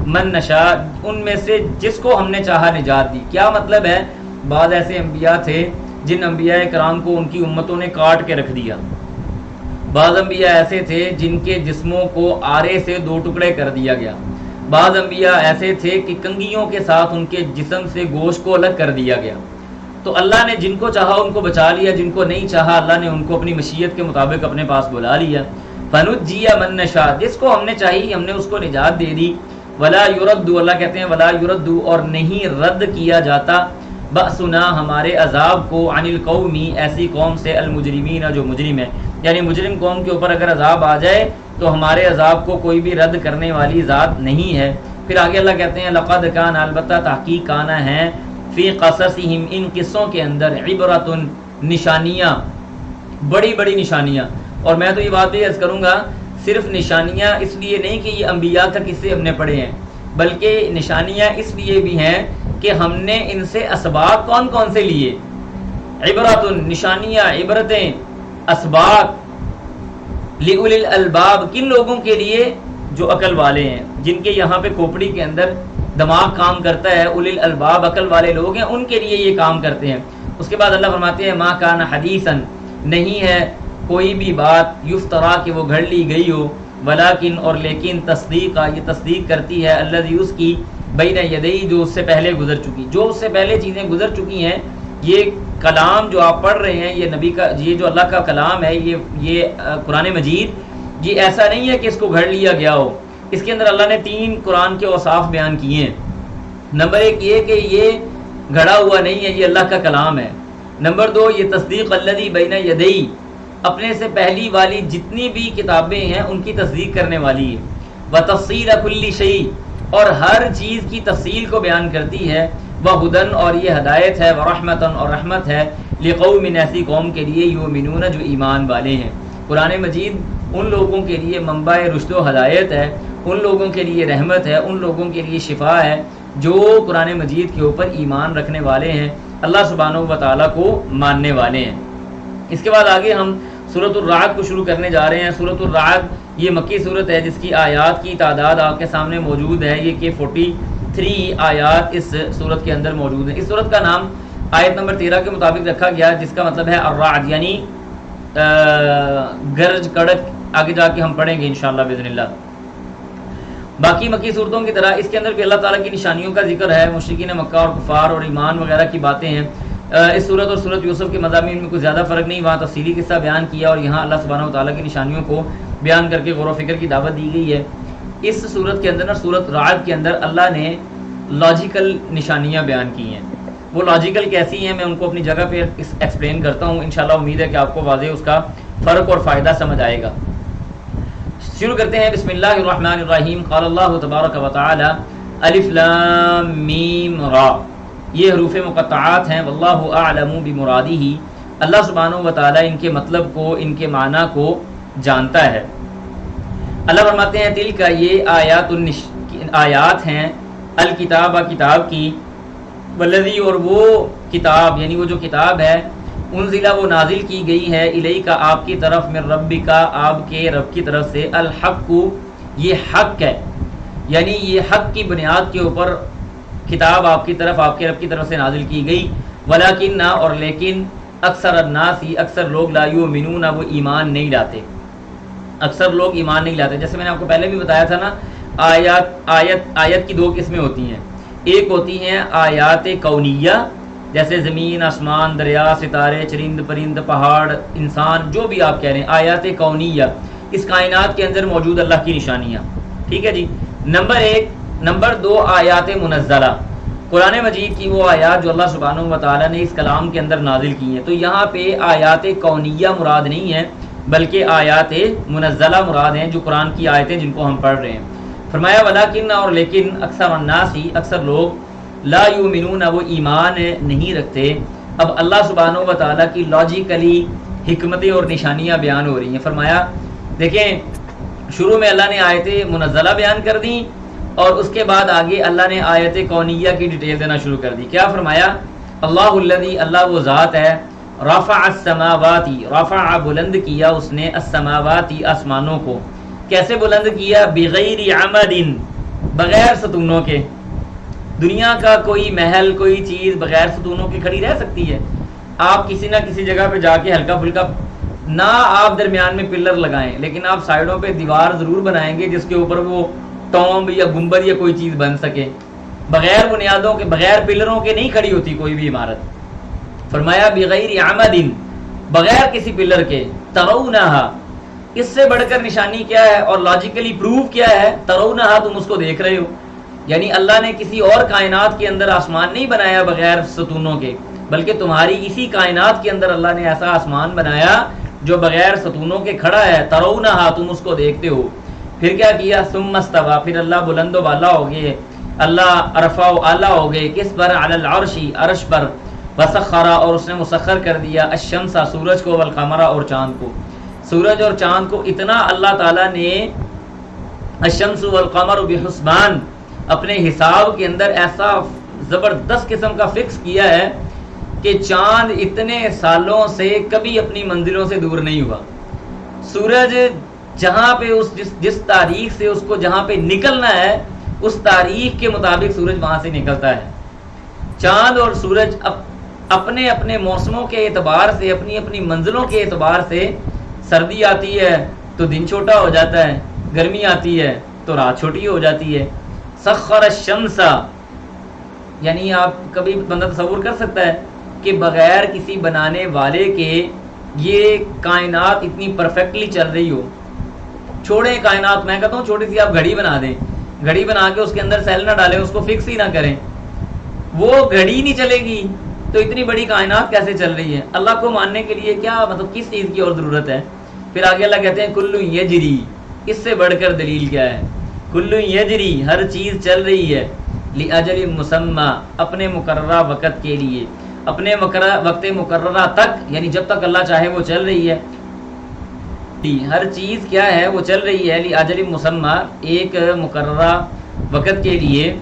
من نشاء، ان میں سے جس کو ہم نے چاہا نجات دی۔ کیا مطلب ہے؟ بعض ایسے انبیاء تھے جن انبیاء کرام کو ان کی امتوں نے کاٹ کے رکھ دیا، بعض انبیاء ایسے تھے جن کے جسموں کو آرے سے 2 ٹکڑے کر دیا گیا، بعض انبیاء ایسے تھے کہ کنگھیوں کے ساتھ ان کے جسم سے گوشت کو الگ کر دیا گیا۔ تو اللہ نے جن کو چاہا ان کو بچا لیا، جن کو نہیں چاہا اللہ نے ان کو اپنی مشیت کے مطابق اپنے پاس بلا لیا۔ فنجی من نشاء، جس کو ہم نے چاہی ہم نے اس کو نجات دے دی۔ ولا یرد، اللہ کہتے ہیں ولا یرد، اور نہیں رد کیا جاتا، بأسنا، ہمارے عذاب کو، عن القوم، ایسی قوم سے، المجرمین، جو مجرم ہے، یعنی مجرم قوم کے اوپر اگر عذاب آ جائے تو ہمارے عذاب کو کوئی بھی رد کرنے والی ذات نہیں ہے۔ پھر آگے اللہ کہتے ہیں لقد کان، البتہ تحقیق کانا ہے، فی قصصہم، ان قصوں کے اندر، عبرۃ، نشانیاں، بڑی بڑی نشانیاں۔ اور میں تو یہ بات بھی عرض کروں گا، صرف نشانیاں اس لیے نہیں کہ یہ انبیاء کا قصے ہم نے پڑھے ہیں، بلکہ نشانیاں اس لیے بھی ہیں کہ ہم نے ان سے اسباق کون کون سے لیے۔ عبرۃ، نشانیاں، عبرتیں، اسباق، لِأُولِي الْأَلْبَابِ، کن لوگوں کے لیے؟ جو عقل والے ہیں، جن کے یہاں پہ کھوپڑی کے اندر دماغ کام کرتا ہے، اولی الالباب، عقل والے لوگ ہیں، ان کے لیے یہ کام کرتے ہیں۔ اس کے بعد اللہ فرماتے ہیں ما کان حدیثاً، نہیں ہے کوئی بھی بات، یفترا، کہ وہ گھڑ لی گئی ہو، ولیکن، اور لیکن، تصدیق، یہ تصدیق کرتی ہے، الذی، اس کی، بین یدی، جو اس سے پہلے گزر چکی، جو اس سے پہلے چیزیں گزر چکی ہیں۔ یہ کلام جو آپ پڑھ رہے ہیں، یہ نبی کا، یہ جو اللہ کا کلام ہے، یہ قرآن مجید، یہ ایسا نہیں ہے کہ اس کو گھڑ لیا گیا ہو، اس کے اندر اللہ نے 3 قرآن کے اوصاف بیان کیے ہیں۔ نمبر 1 یہ کہ یہ گھڑا ہوا نہیں ہے، یہ اللہ کا کلام ہے۔ نمبر 2 یہ تصدیق، الذی بین یدی، اپنے سے پہلی والی جتنی بھی کتابیں ہیں ان کی تصدیق کرنے والی ہے، وتفصیل کل شیء، اور ہر چیز کی تفصیل کو بیان کرتی ہے، وہدن، اور یہ ہدایت ہے، ورحمتن، اور رحمت ہے، لقوم، ایسی قوم کے لیے، یؤمنون، جو ایمان والے ہیں۔ قرآن مجید ان لوگوں کے لیے منبع رشد و ہدایت ہے، ان لوگوں کے لیے رحمت ہے، ان لوگوں کے لیے شفا ہے جو قرآن مجید کے اوپر ایمان رکھنے والے ہیں، اللہ سبحانہ و تعالیٰ کو ماننے والے ہیں۔ اس کے بعد آگے ہم سورۃ الرعد کو شروع کرنے جا رہے ہیں۔ سورۃ الرعد یہ مکی صورت ہے جس کی آیات کی تعداد آپ کے سامنے موجود ہے، یہ کہ 43 آیات اس صورت کے اندر موجود ہیں۔ اس صورت کا نام آیت نمبر 13 کے مطابق رکھا گیا، جس کا مطلب ہے الرعد، یعنی گرج کڑک۔ آگے جا کے ہم پڑھیں گے انشاءاللہ باذن اللہ۔ باقی مکی صورتوں کی طرح اس کے اندر بھی اللہ تعالیٰ کی نشانیوں کا ذکر ہے، مشرکین مکہ اور کفار اور ایمان وغیرہ کی باتیں ہیں۔ اس صورت اور صورت یوسف کے مضامین میں کوئی زیادہ فرق نہیں، وہاں تفصیلی قصہ بیان کیا اور یہاں اللہ سبحانہ و تعالیٰ کی نشانیوں کو بیان کر کے غور و فکر کی دعوت دی گئی ہے۔ اس صورت کے اندر، صورت رعد کے اندر، اللہ نے لاجیکل نشانیاں بیان کی ہیں۔ وہ لاجیکل کیسی ہیں میں ان کو اپنی جگہ پہ ایکسپلین کرتا ہوں، انشاءاللہ امید ہے کہ آپ کو واضح اس کا فرق اور فائدہ سمجھ آئے گا۔ شروع کرتے ہیں، بسم اللہ الرحمن الرحیم۔ قال اللہ تبارک و تعالی الف لام میم را، یہ حروف مقطعات ہیں، واللہ اعلم بمرادہ، اللہ سبحانہ و تعالی ان کے مطلب کو، ان کے معنی کو جانتا ہے۔ اللہ فرماتے ہیں تل کا، یہ آیات ہیں، الکتاب، کتاب کی، والذی، اور وہ کتاب، یعنی وہ جو کتاب ہے، انزلہ وہ نازل کی گئی ہے، الیک آپ کی طرف، من ربک آپ کے رب کی طرف سے، الحق یہ حق ہے، یعنی یہ حق کی بنیاد کے اوپر کتاب آپ کی طرف، آپ کے رب کی طرف سے نازل کی گئی، ولیکن اور لیکن اکثر الناس اکثر لوگ لا یؤمنون وہ ایمان نہیں لاتے، اکثر لوگ ایمان نہیں لاتے۔ جیسے میں نے آپ کو پہلے بھی بتایا تھا نا، آیت کی دو قسمیں ہوتی ہیں، ایک ہوتی ہیں آیات کونیہ، جیسے زمین، آسمان، دریا، ستارے، چرند پرند، پہاڑ، انسان، جو بھی آپ کہہ رہے ہیں، آیات کونیہ، اس کائنات کے اندر موجود اللہ کی نشانیاں، ٹھیک ہے جی، نمبر ایک۔ نمبر دو آیات منزلہ، قرآن مجید کی وہ آیات جو اللہ سبحانہ و تعالیٰ نے اس کلام کے اندر نازل کی ہیں۔ تو یہاں پہ آیات کونیہ مراد نہیں ہیں، بلکہ آیات منزلہ مراد ہیں، جو قرآن کی آیتیں جن کو ہم پڑھ رہے ہیں۔ فرمایا ولیکن اور لیکن اکثر الناس اکثر لوگ لا یؤمنون وہ ایمان نہیں رکھتے۔ اب اللہ سبحانہ و تعالیٰ کی لاجیکلی حکمتیں اور نشانیاں بیان ہو رہی ہیں۔ فرمایا دیکھیں، شروع میں اللہ نے آیت منزلہ بیان کر دیں، اور اس کے بعد آگے اللہ نے آیت کونیہ کی ڈیٹیل دینا شروع کر دی۔ کیا فرمایا؟ اللہ الذی، اللہ وہ ذات ہے، رفع السماوات، رفع بلند کیا اس نے، السماوات آسمانوں کو، کیسے بلند کیا؟ بغیر عمد، بغیر ستونوں کے۔ دنیا کا کوئی محل، کوئی چیز بغیر ستونوں کے کھڑی رہ سکتی ہے؟ آپ کسی نہ کسی جگہ پہ جا کے ہلکا پھلکا، نہ آپ درمیان میں پلر لگائیں، لیکن آپ سائڈوں پہ دیوار ضرور بنائیں گے جس کے اوپر وہ ٹومب یا گنبد یا کوئی چیز بن سکے۔ بغیر بنیادوں کے، بغیر پلروں کے نہیں کھڑی ہوتی کوئی بھی عمارت۔ فرمایا بغیر عمد، بغیر کسی پلر کے، ترونہا، اس سے بڑھ کر نشانی کیا ہے اور لاجیکلی پروف کیا ہے؟ ترونہا، تم اس کو دیکھ رہے ہو، یعنی اللہ نے کسی اور کائنات کے اندر آسمان نہیں بنایا بغیر ستونوں کے، بلکہ تمہاری اسی کائنات کے اندر اللہ نے ایسا آسمان بنایا جو بغیر ستونوں کے کھڑا ہے، ترونہا، تم اس کو دیکھتے ہو۔ پھر کیا کیا؟ ثم استوى، پھر اللہ بلند و بالا ہو گئے، اللہ رفع و اعلیٰ ہو گئے، کس پر؟ علی العرش، عرش پر، وسخر، اور اس نے مسخر کر دیا، الشمس، سورج کو، والقمر، اور چاند کو، سورج اور چاند کو اتنا اللہ تعالیٰ نے الشمس والقمر بحسبان، اپنے حساب کے اندر ایسا زبردست قسم کا فکس کیا ہے کہ چاند اتنے سالوں سے کبھی اپنی منزلوں سے دور نہیں ہوا۔ سورج جہاں پہ جس تاریخ سے اس کو جہاں پہ نکلنا ہے، اس تاریخ کے مطابق سورج وہاں سے نکلتا ہے۔ چاند اور سورج اپنے اپنے موسموں کے اعتبار سے، اپنی اپنی منزلوں کے اعتبار سے، سردی آتی ہے تو دن چھوٹا ہو جاتا ہے، گرمی آتی ہے تو رات چھوٹی ہو جاتی ہے۔ سخر الشمس، یعنی آپ کبھی بندہ تصور کر سکتا ہے کہ بغیر کسی بنانے والے کے یہ کائنات اتنی پرفیکٹلی چل رہی ہو؟ چھوڑیں کائنات، میں کہتا ہوں چھوٹی سی آپ گھڑی بنا دیں، گھڑی بنا کے اس کے اندر سیل نہ ڈالیں، اس کو فکس ہی نہ کریں، وہ گھڑی نہیں چلے گی تو اتنی بڑی کائنات کیسے چل رہی ہے؟ اللہ کو ماننے کے لیے کیا مطلب کس چیز کی اور ضرورت ہے؟ پھر آگے اللہ کہتے ہیں کل یجری، اس سے بڑھ کر دلیل کیا ہے؟ کل یجری، ہر چیز چل رہی ہے، لاجل مسمى، اپنے مقررہ وقت کے لیے، اپنے وقت مقررہ تک، یعنی جب تک اللہ چاہے وہ چل رہی ہے، ہر چیز کیا ہے؟ وہ چل رہی ہے، لاجل مسمى، ایک مقررہ وقت کے لیے،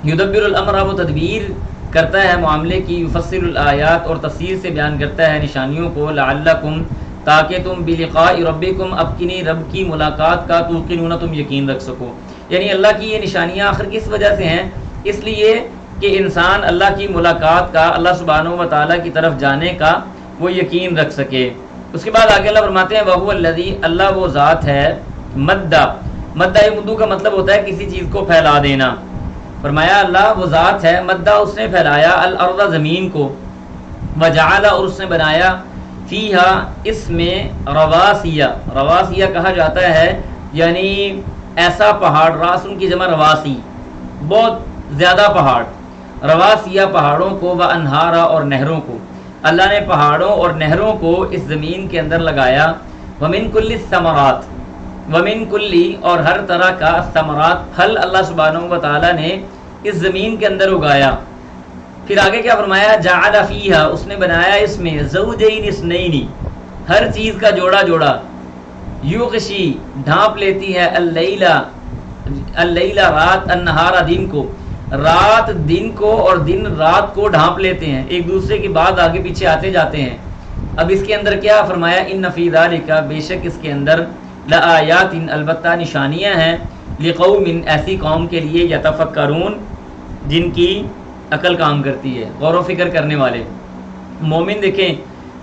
یدبر الامر، وہ تدبیر کرتا ہے معاملے کی، یفصل الآیات، اور تفسیر سے بیان کرتا ہے نشانیوں کو، لعلکم، تاکہ تم بلقاء ربکم، اپنی رب کی ملاقات کا، توقنون، تم یقین رکھ سکو۔ یعنی اللہ کی یہ نشانیاں آخر کس وجہ سے ہیں؟ اس لیے کہ انسان اللہ کی ملاقات کا، اللہ سبحانہ و تعالیٰ کی طرف جانے کا وہ یقین رکھ سکے۔ اس کے بعد آگے اللہ فرماتے ہیں وَهُوَ الَّذِي، اللہ وہ ذات ہے، مدّا مدّا کا مطلب ہوتا ہے کسی چیز کو پھیلا دینا۔ فرمایا اللہ وہ ذات ہے، مدّا، اس نے پھیلایا، الارض، زمین کو، وجعل، اور اس نے بنایا، فیہا، اس میں، رواسیہ، رواسیہ کہا جاتا ہے یعنی ایسا پہاڑ، راس ان کی جمع رواسی، بہت زیادہ پہاڑ، رواسیہ، پہاڑوں کو، وانہارا، اور نہروں کو، اللہ نے پہاڑوں اور نہروں کو اس زمین کے اندر لگایا، ومن کل الثمرات، ومن کلی، اور ہر طرح کا، ثمرات، پھل اللہ سبحانہ و تعالیٰ نے اس زمین کے اندر اگایا۔ پھر آگے کیا فرمایا؟ جعل فیہا، اس نے بنایا اس میں، زوجین اثنین، ہر چیز کا جوڑا جوڑا، یغشی، ڈھانپ لیتی ہے، اللیلہ رات، النہارا، دن کو، رات دن کو اور دن رات کو ڈھانپ لیتے ہیں، ایک دوسرے کی بات آگے پیچھے آتے جاتے ہیں۔ اب اس کے اندر کیا فرمایا، ان فی ذالک، بے شک اس کے اندر، لآیات، البتہ نشانیاں ہیں، لقوم، ایسی قوم کے لیے، یتفکرون، جن کی عقل کام کرتی ہے، غور و فکر کرنے والے۔ مومن دیکھیں،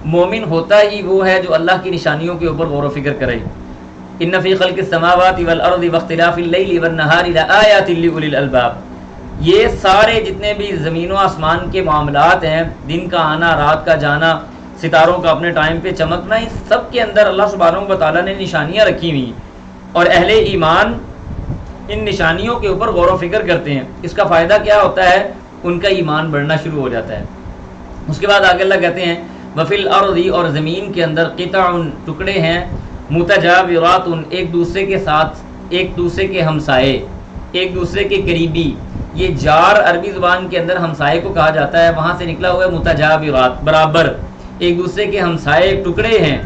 مومن ہوتا ہی وہ ہے جو اللہ کی نشانیوں کے اوپر غور و فکر کرے۔ ان فی خلق السماوات والارض واختلاف اللیل والنہار لآیات لأولی الالباب، یہ سارے جتنے بھی زمین و آسمان کے معاملات ہیں، دن کا آنا، رات کا جانا، ستاروں کا اپنے ٹائم پہ چمکنا، اس سب کے اندر اللہ سبحانہ و تعالیٰ نے نشانیاں رکھی ہوئی، اور اہل ایمان ان نشانیوں کے اوپر غور و فکر کرتے ہیں۔ اس کا فائدہ کیا ہوتا ہے، ان کا ایمان بڑھنا شروع ہو جاتا ہے۔ اس کے بعد آگے اللہ کہتے ہیں وفی الارض، اور زمین کے اندر، قطع، ٹکڑے ہیں، متجاورات، ایک دوسرے کے ساتھ، ایک دوسرے کے ہمسائے، ایک دوسرے کے قریبی۔ یہ جار عربی زبان کے اندر ہمسائے کو کہا جاتا ہے، وہاں سے نکلا ہوا ہے متجاورات، برابر، ایک دوسرے کے ہمسائے ٹکڑے ہیں۔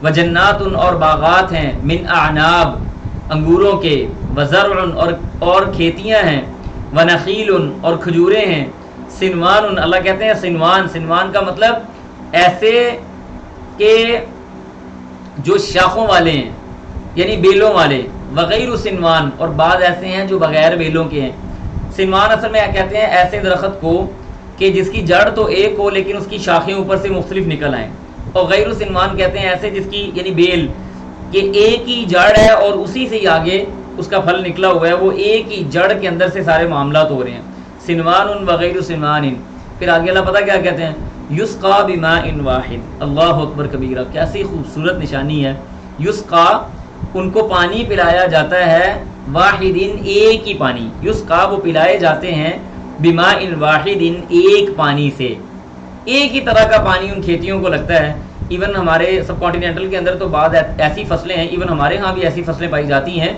وجنات، اور باغات ہیں، من اعناب، انگوروں کے، وزرع، اور کھیتیاں ہیں، ونخیل، اور کھجوریں ہیں، سنوان، اللہ کہتے ہیں سنوان، سنوان کا مطلب ایسے کہ جو شاخوں والے ہیں، یعنی بیلوں والے، وغیر سنوان، اور بعض ایسے ہیں جو بغیر بیلوں کے ہیں۔ سنوان اصل میں کہتے ہیں ایسے درخت کو کہ جس کی جڑ تو ایک ہو لیکن اس کی شاخیں اوپر سے مختلف نکل آئیں، اور غیر سنوان کہتے ہیں ایسے جس کی، یعنی بیل، کہ ایک ہی جڑ ہے اور اسی سے ہی آگے اس کا پھل نکلا ہوا ہے، وہ ایک ہی جڑ کے اندر سے سارے معاملات ہو رہے ہیں۔ سنوان وغیر سنوان۔ پھر آگے اللہ پتہ کیا کہتے ہیں، یسقا بماء واحد، اللہ اکبر کبیرہ، کیسی خوبصورت نشانی ہے۔ یسقا، ان کو پانی پلایا جاتا ہے، واحد، ایک ہی پانی، یسقا، وہ پلائے جاتے ہیں، بماء واحد، ایک پانی سے، ایک ہی طرح کا پانی ان کھیتیوں کو لگتا ہے۔ ایون ہمارے سب کانٹیننٹل کے اندر تو بعض ایسی فصلیں ہیں، ایون ہمارے ہاں بھی ایسی فصلیں پائی جاتی ہیں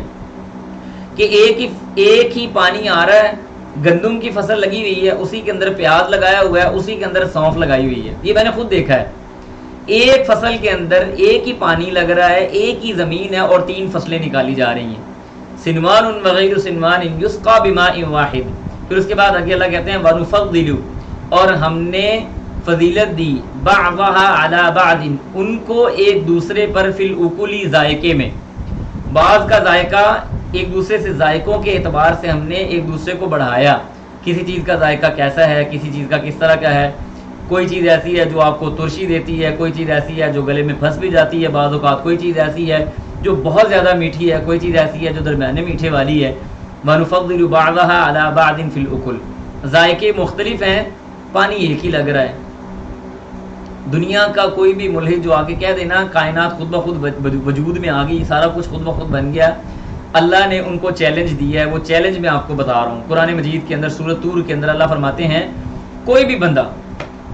کہ ایک ہی پانی آ رہا ہے۔ گندم کی فصل لگی ہوئی ہے، اسی کے اندر پیاز لگایا ہوا ہے، اسی کے اندر سونف لگائی ہوئی ہے، یہ میں نے خود دیکھا ہے۔ ایک فصل کے اندر ایک ہی پانی لگ رہا ہے، ایک ہی زمین ہے، اور 3 فصلیں نکالی جا رہی ہیں۔ سنوان وغیر سنوان، یسقا بماء واحد۔ پھر اس کے بعد آگے اللہ کہتے ہیں وَنُفَضِّلُ، اور ہم نے فضیلت دی، بعضها علی بعض، ان کو ایک دوسرے پر، فی الاکل، ذائقے میں، بعض کا ذائقہ ایک دوسرے سے، ذائقوں کے اعتبار سے ہم نے ایک دوسرے کو بڑھایا، کسی چیز کا ذائقہ کیسا ہے، کسی چیز کا کس طرح کا ہے۔ کوئی چیز ایسی ہے جو آپ کو ترشی دیتی ہے، کوئی چیز ایسی ہے جو گلے میں پھنس بھی جاتی ہے بعض اوقات، کوئی چیز ایسی ہے جو بہت زیادہ میٹھی ہے، کوئی چیز ایسی ہے جو درمیانے میٹھے والی ہے۔ وَنُفَضِّلُ بَعْضَهَا عَلَى بَعْضٍ فِي الْأُكُلِ، ذائقے مختلف ہیں، پانی ایک ہی لگ رہا ہے۔ دنیا کا کوئی بھی ملحد جو آگے کہہ دینا کائنات خود بخود وجود میں آ گئی، سارا کچھ خود بخود بن گیا، اللہ نے ان کو چیلنج دیا ہے، وہ چیلنج میں آپ کو بتا رہا ہوں۔ قرآن مجید کے اندر سورۃ طور کے اندر اللہ فرماتے ہیں کوئی بھی بندہ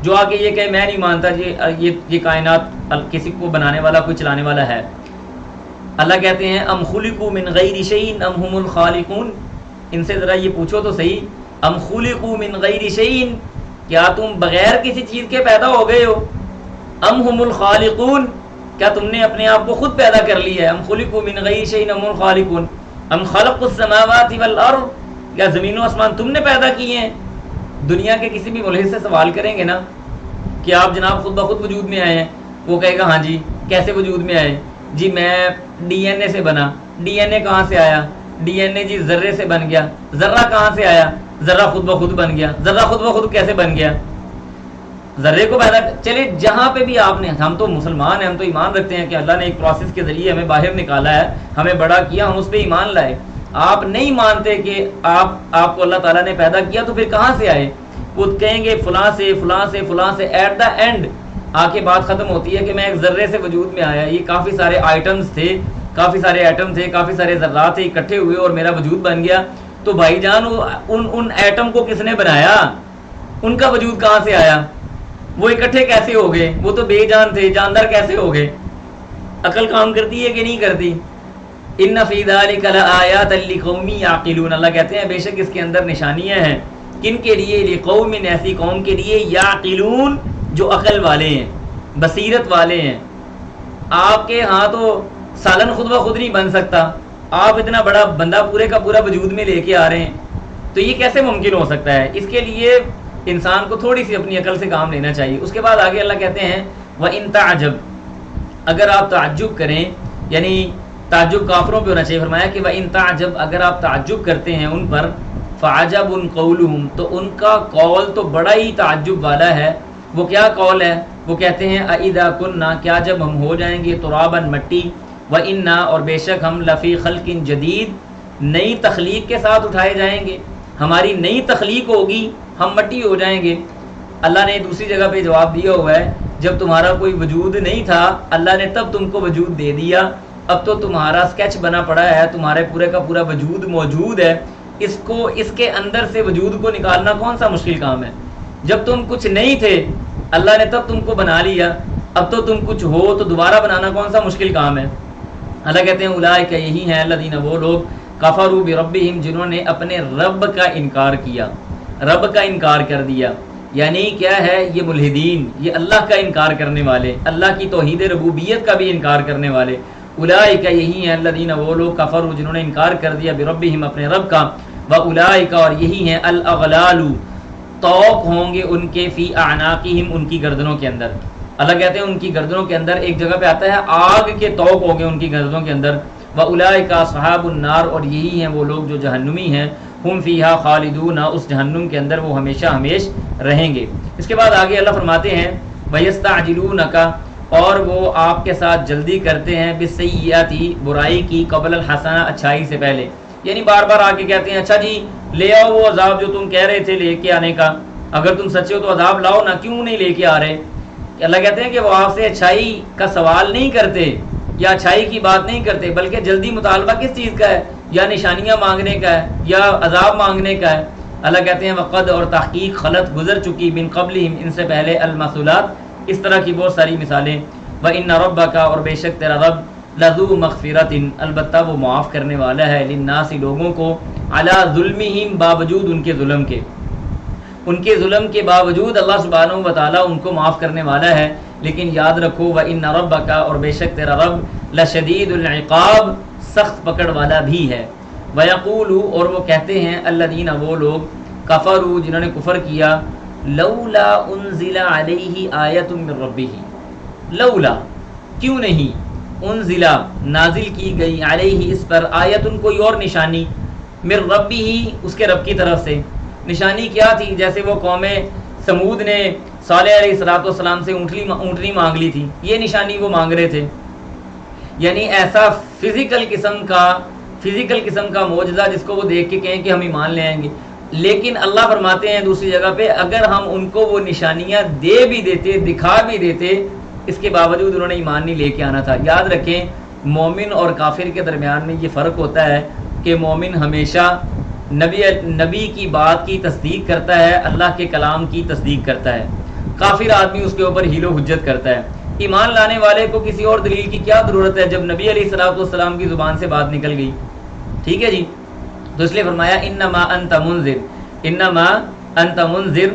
جو آگے یہ کہے میں نہیں مانتا یہ کائنات کسی کو بنانے والا، کوئی چلانے والا ہے، اللہ کہتے ہیں ام خلقوا من غیر شیء ام هم الخالقون، ان سے ذرا یہ پوچھو تو صحیح، ام خلقوا من غیر شیء، کیا تم بغیر کسی چیز کے پیدا ہو گئے ہو، ام هم الخالقون، کیا تم نے اپنے آپ کو خود پیدا کر لیا ہے، ام خلقوا من غیر شیء ام هم الخالقون، ام خلقوا السماوات والارض، یا زمین و آسمان تم نے پیدا کیے ہیں۔ دنیا کے کسی بھی ملحد سے سوال کریں گے نا کہ آپ جناب خود بخود وجود میں آئے ہیں، وہ کہے گا ہاں جی، کیسے وجود میں آئے؟ جی میں ڈی این اے سے بنا۔ ڈی این اے کہاں سے آیا؟ ڈی این اے جی ذرے سے بن گیا۔ ذرہ کہاں سے آیا؟ ذرہ خود بخود بن گیا۔ ذرہ خود بخود کیسے بن گیا؟ ذرے کو پیدا، چلے جہاں پہ بھی آپ نے، ہم تو مسلمان ہیں، ہم تو ایمان رکھتے ہیں کہ اللہ نے ایک پروسیس کے ذریعے ہمیں باہر نکالا ہے، ہمیں بڑا کیا، ہم اس پہ ایمان لائے۔ آپ نہیں مانتے کہ آپ کو اللہ تعالیٰ نے پیدا کیا، تو پھر کہاں سے آئے؟ وہ کہیں گے فلاں سے فلاں سے فلاں سے، ایٹ دا اینڈ آ کے بات ختم ہوتی ہے کہ میں ایک ذرے سے وجود میں آیا، یہ کافی سارے آئٹمز تھے، کافی سارے ایٹم تھے، کافی سارے ذرات تھے، اکٹھے ہوئے اور میرا وجود بن گیا۔ تو بھائی جان ان ایٹم کو کس نے بنایا؟ ان کا وجود کہاں سے آیا؟ وہ اکٹھے کیسے ہو گئے؟ وہ تو بے جان تھے، جاندار کیسے ہو گئے؟ عقل کام کرتی ہے کہ نہیں کرتی؟ ان فی ذلک لآیات لقوم یعقلون، اللہ کہتے ہیں بے شک اس کے اندر نشانیاں ہیں، کن کے لیے؟ لقوم، ایسی قوم کے لیے، یعقلون، جو عقل والے ہیں، بصیرت والے ہیں۔ آپ کے ہاں تو سالن خود بخود نہیں بن سکتا، آپ اتنا بڑا بندہ پورے کا پورا وجود میں لے کے آ رہے ہیں، تو یہ کیسے ممکن ہو سکتا ہے؟ اس کے لیے انسان کو تھوڑی سی اپنی عقل سے کام لینا چاہیے. اس کے بعد آگے اللہ کہتے ہیں وَإِن تَعْجَبْ، اگر آپ تعجب کریں، یعنی تعجب کافروں پہ ہونا چاہیے. فرمایا کہ وَإِن تَعْجَبْ، اگر آپ تعجب کرتے ہیں ان پر، فَعَجَبٌ قَوْلُهُمْ، تو ان کا قول تو بڑا ہی تعجب والا ہے. وہ کیا قول ہے؟ وہ کہتے ہیں أَإِذَا كُنَّا، کیا جب ہم ہو جائیں گے تُرَابًا مٹی، وَإِنَّا، اور بے شک ہم لَفِي خَلْقٍ جَدِيد، نئی تخلیق کے ساتھ اٹھائے جائیں گے، ہماری نئی تخلیق ہوگی، ہم مٹی ہو جائیں گے. اللہ نے دوسری جگہ پہ جواب دیا ہوا ہے جب تمہارا کوئی وجود نہیں تھا اللہ نے تب تم کو وجود دے دیا، اب تو تمہارا اسکیچ بنا پڑا ہے، تمہارے پورے کا پورا وجود موجود ہے، اس کے اندر سے وجود کو نکالنا کون سا مشکل کام ہے؟ جب تم کچھ نہیں تھے اللہ نے تب تم کو بنا لیا، اب تو تم کچھ ہو تو دوبارہ بنانا کون سا مشکل کام ہے؟ اللہ کہتے ہیں اولئک، یہی ہیں الذین، وہ لوگ، کفروا بربہم، جنہوں نے اپنے رب کا انکار کیا، رب کا انکار کر دیا. یعنی کیا ہے؟ یہ ملحدین، یہ اللہ کا انکار کرنے والے، اللہ کی توحید ربوبیت کا بھی انکار کرنے والے. اولئک، یہی ہیں الذین، وہ لوگ، کفروا، جنہوں نے انکار کر دیا بربہم، اپنے رب کا. واولئک، اور یہی ہیں الاغلال، طوق ہوں گے ان کے، فی اعناقہم، ان کی گردنوں کے اندر. اللہ کہتے ہیں ان کی گردنوں کے اندر، ایک جگہ پہ آتا ہے آگ کے طوق ہوں گے ان کی گردنوں کے اندر. واولئک اصحاب النار، اور یہی ہیں وہ لوگ جو جہنمی ہیں، ہم فیہا خالدون، اس جہنم کے اندر وہ ہمیشہ ہمیش رہیں گے. اس کے بعد آگے اللہ فرماتے ہیں وَيَسْتَعْجِلُونَكَ، اور وہ آپ کے ساتھ جلدی کرتے ہیں، بِالسَّيِّئَاتِ، برائی کی، قبل الحسنہ، اچھائی سے پہلے. یعنی بار بار آ کے کہتے ہیں اچھا جی لے آؤ وہ عذاب جو تم کہہ رہے تھے لے کے آنے کا، اگر تم سچے ہو تو عذاب لاؤ نا، کیوں نہیں لے کے آ رہے؟ اللہ کہتے ہیں کہ وہ آپ سے اچھائی کا سوال نہیں کرتے یا اچھائی کی بات نہیں کرتے، بلکہ جلدی مطالبہ کس چیز کا ہے؟ یا نشانیاں مانگنے کا ہے یا عذاب مانگنے کا ہے. اللہ کہتے ہیں وقد، اور تحقیق، خلط، گزر چکی، من قبلہم، ان سے پہلے، المثلات، اس طرح کی بہت ساری مثالیں. وَإِنَّ رَبَّكَ، اور بے شک تیرا رب، لذو مغفرۃ، البتہ وہ معاف کرنے والا ہے، للناس، لوگوں کو، علی ظلمہم، باوجود ان کے ظلم کے، ان کے ظلم کے باوجود اللہ سبحانہ و تعالیٰ ان کو معاف کرنے والا ہے. لیکن یاد رکھو وَإِنَّ رَبَّكَ، اور بے شک تیرا رب، لشدید العقاب، سخت پکڑ والا بھی ہے. وَيَقُولُ، اور وہ کہتے ہیں الذین، وہ لوگ، کفروا، جنہوں نے کفر کیا، لولا انزل علیہ آیۃ من ربہ، لولا، کیوں نہیں، انزل، نازل کی گئی، علیہ، اس پر، آیتن، کوئی اور نشانی، من ربہ، اس کے رب کی طرف سے. نشانی کیا تھی؟ جیسے وہ قوم سمود نے صالح علیہ السلام سے اونٹنی مانگ لی تھی، یہ نشانی وہ مانگ رہے تھے. یعنی ایسا فزیکل قسم کا معجزہ جس کو وہ دیکھ کے کہیں کہ ہم ایمان لے آئیں گے. لیکن اللہ فرماتے ہیں دوسری جگہ پہ اگر ہم ان کو وہ نشانیاں دے بھی دیتے، دکھا بھی دیتے، اس کے باوجود انہوں نے ایمان نہیں لے کے آنا تھا. یاد رکھیں مومن اور کافر کے درمیان میں یہ فرق ہوتا ہے کہ مومن ہمیشہ نبی کی بات کی تصدیق کرتا ہے، اللہ کے کلام کی تصدیق کرتا ہے. کافر آدمی اس کے اوپر حیل و حجت کرتا ہے. ایمان لانے والے کو کسی اور دلیل کی کیا ضرورت ہے جب نبی علیہ السلام کی زبان سے بات نکل گئی؟ ٹھیک ہے جی. تو اس لیے فرمایا انما انت منذر، انما انت منذر،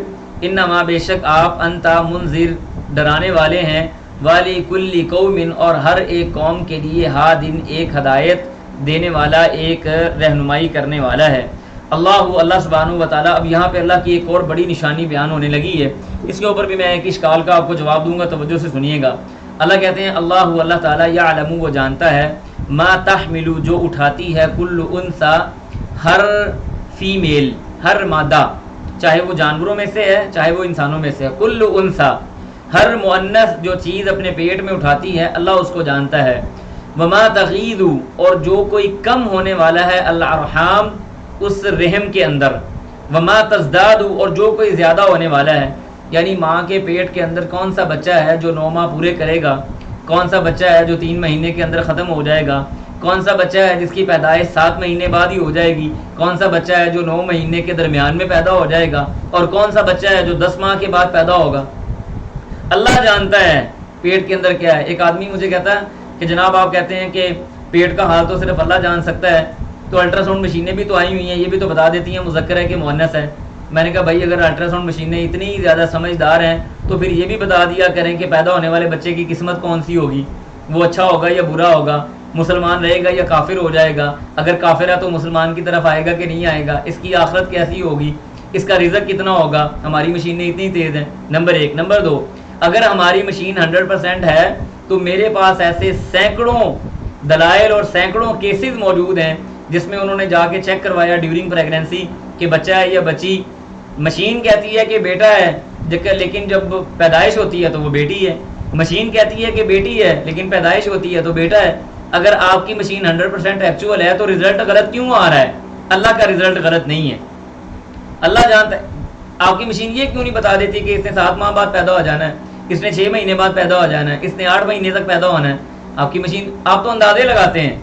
انما بے شک آپ، انت منذر، ڈرانے والے ہیں، والی کل قوم، اور ہر ایک قوم کے لیے، ہادن، ایک ہدایت دینے والا، ایک رہنمائی کرنے والا ہے. اللہ سبحانہ و تعالیٰ. اب یہاں پہ اللہ کی ایک اور بڑی نشانی بیان ہونے لگی ہے، اس کے اوپر بھی میں ایک اشکال کا آپ کو جواب دوں گا، توجہ سے سنیے گا. اللہ کہتے ہیں اللہ تعالیٰ، یعلم، وہ جانتا ہے، ما تحمل، جو اٹھاتی ہے، کل انثی، ہر فیمیل، ہر مادہ، چاہے وہ جانوروں میں سے ہے چاہے وہ انسانوں میں سے ہے، کل انثی، ہر مؤنث جو چیز اپنے پیٹ میں اٹھاتی ہے اللہ اس کو جانتا ہے. وما تغیض، اور جو کوئی کم ہونے والا ہے، الارحام، اس رحم کے اندر. وما تزداد، اور جو کوئی زیادہ ہونے والا ہے، یعنی ماں کے پیٹ کے اندر کون سا بچہ ہے جو 9 ماہ پورے کرے گا، کون سا بچہ ہے جو 3 مہینے کے اندر ختم ہو جائے گا، کون سا بچہ ہے جس کی پیدائش 7 مہینے بعد ہی ہو جائے گی، کون سا بچہ ہے جو 9 مہینے کے درمیان میں پیدا ہو جائے گا، اور کون سا بچہ ہے جو 10 ماہ کے بعد پیدا ہوگا. اللہ جانتا ہے پیٹ کے اندر کیا ہے. ایک آدمی مجھے کہتا ہے کہ جناب آپ کہتے ہیں کہ پیٹ کا حال تو صرف اللہ جان سکتا ہے، تو الٹرا ساؤنڈ مشینیں بھی تو آئی ہوئی ہیں، یہ بھی تو بتا دیتی ہیں مذکر ہے کہ مؤنث ہے. میں نے کہا بھائی اگر الٹرا ساؤنڈ مشینیں اتنی زیادہ سمجھدار ہیں تو پھر یہ بھی بتا دیا کریں کہ پیدا ہونے والے بچے کی قسمت کون سی ہوگی، وہ اچھا ہوگا یا برا ہوگا. مسلمان رہے گا یا کافر ہو جائے گا؟ اگر کافر ہے تو مسلمان کی طرف آئے گا کہ نہیں آئے گا؟ اس کی آخرت کیسی ہوگی؟ اس کا رزق کتنا ہوگا؟ ہماری مشینیں اتنی تیز ہیں، نمبر 1۔ نمبر 2، اگر ہماری مشین 100% ہے تو میرے پاس ایسے سینکڑوں دلائل اور سینکڑوں کیسز موجود ہیں جس میں انہوں نے جا کے چیک کروایا ڈیورنگ پریگنینسی کہ بچہ ہے یا بچی۔ مشین کہتی ہے کہ بیٹا ہے، لیکن جب پیدائش ہوتی ہے تو وہ بیٹی ہے۔ مشین کہتی ہے کہ بیٹی ہے لیکن پیدائش ہوتی ہے تو بیٹا ہے۔ اگر آپ کی مشین 100% ایکچوئل ہے تو رزلٹ غلط کیوں آ رہا ہے؟ اللہ کا رزلٹ غلط نہیں ہے، اللہ جانتا ہے۔ آپ کی مشین یہ کیوں نہیں بتا دیتی کہ اس نے 7 ماہ بعد پیدا ہو جانا ہے، اس نے 6 مہینے بعد پیدا ہو جانا ہے، اس نے 8 مہینے تک پیدا ہونا ہے؟ آپ کی مشین، آپ تو اندازے لگاتے ہیں،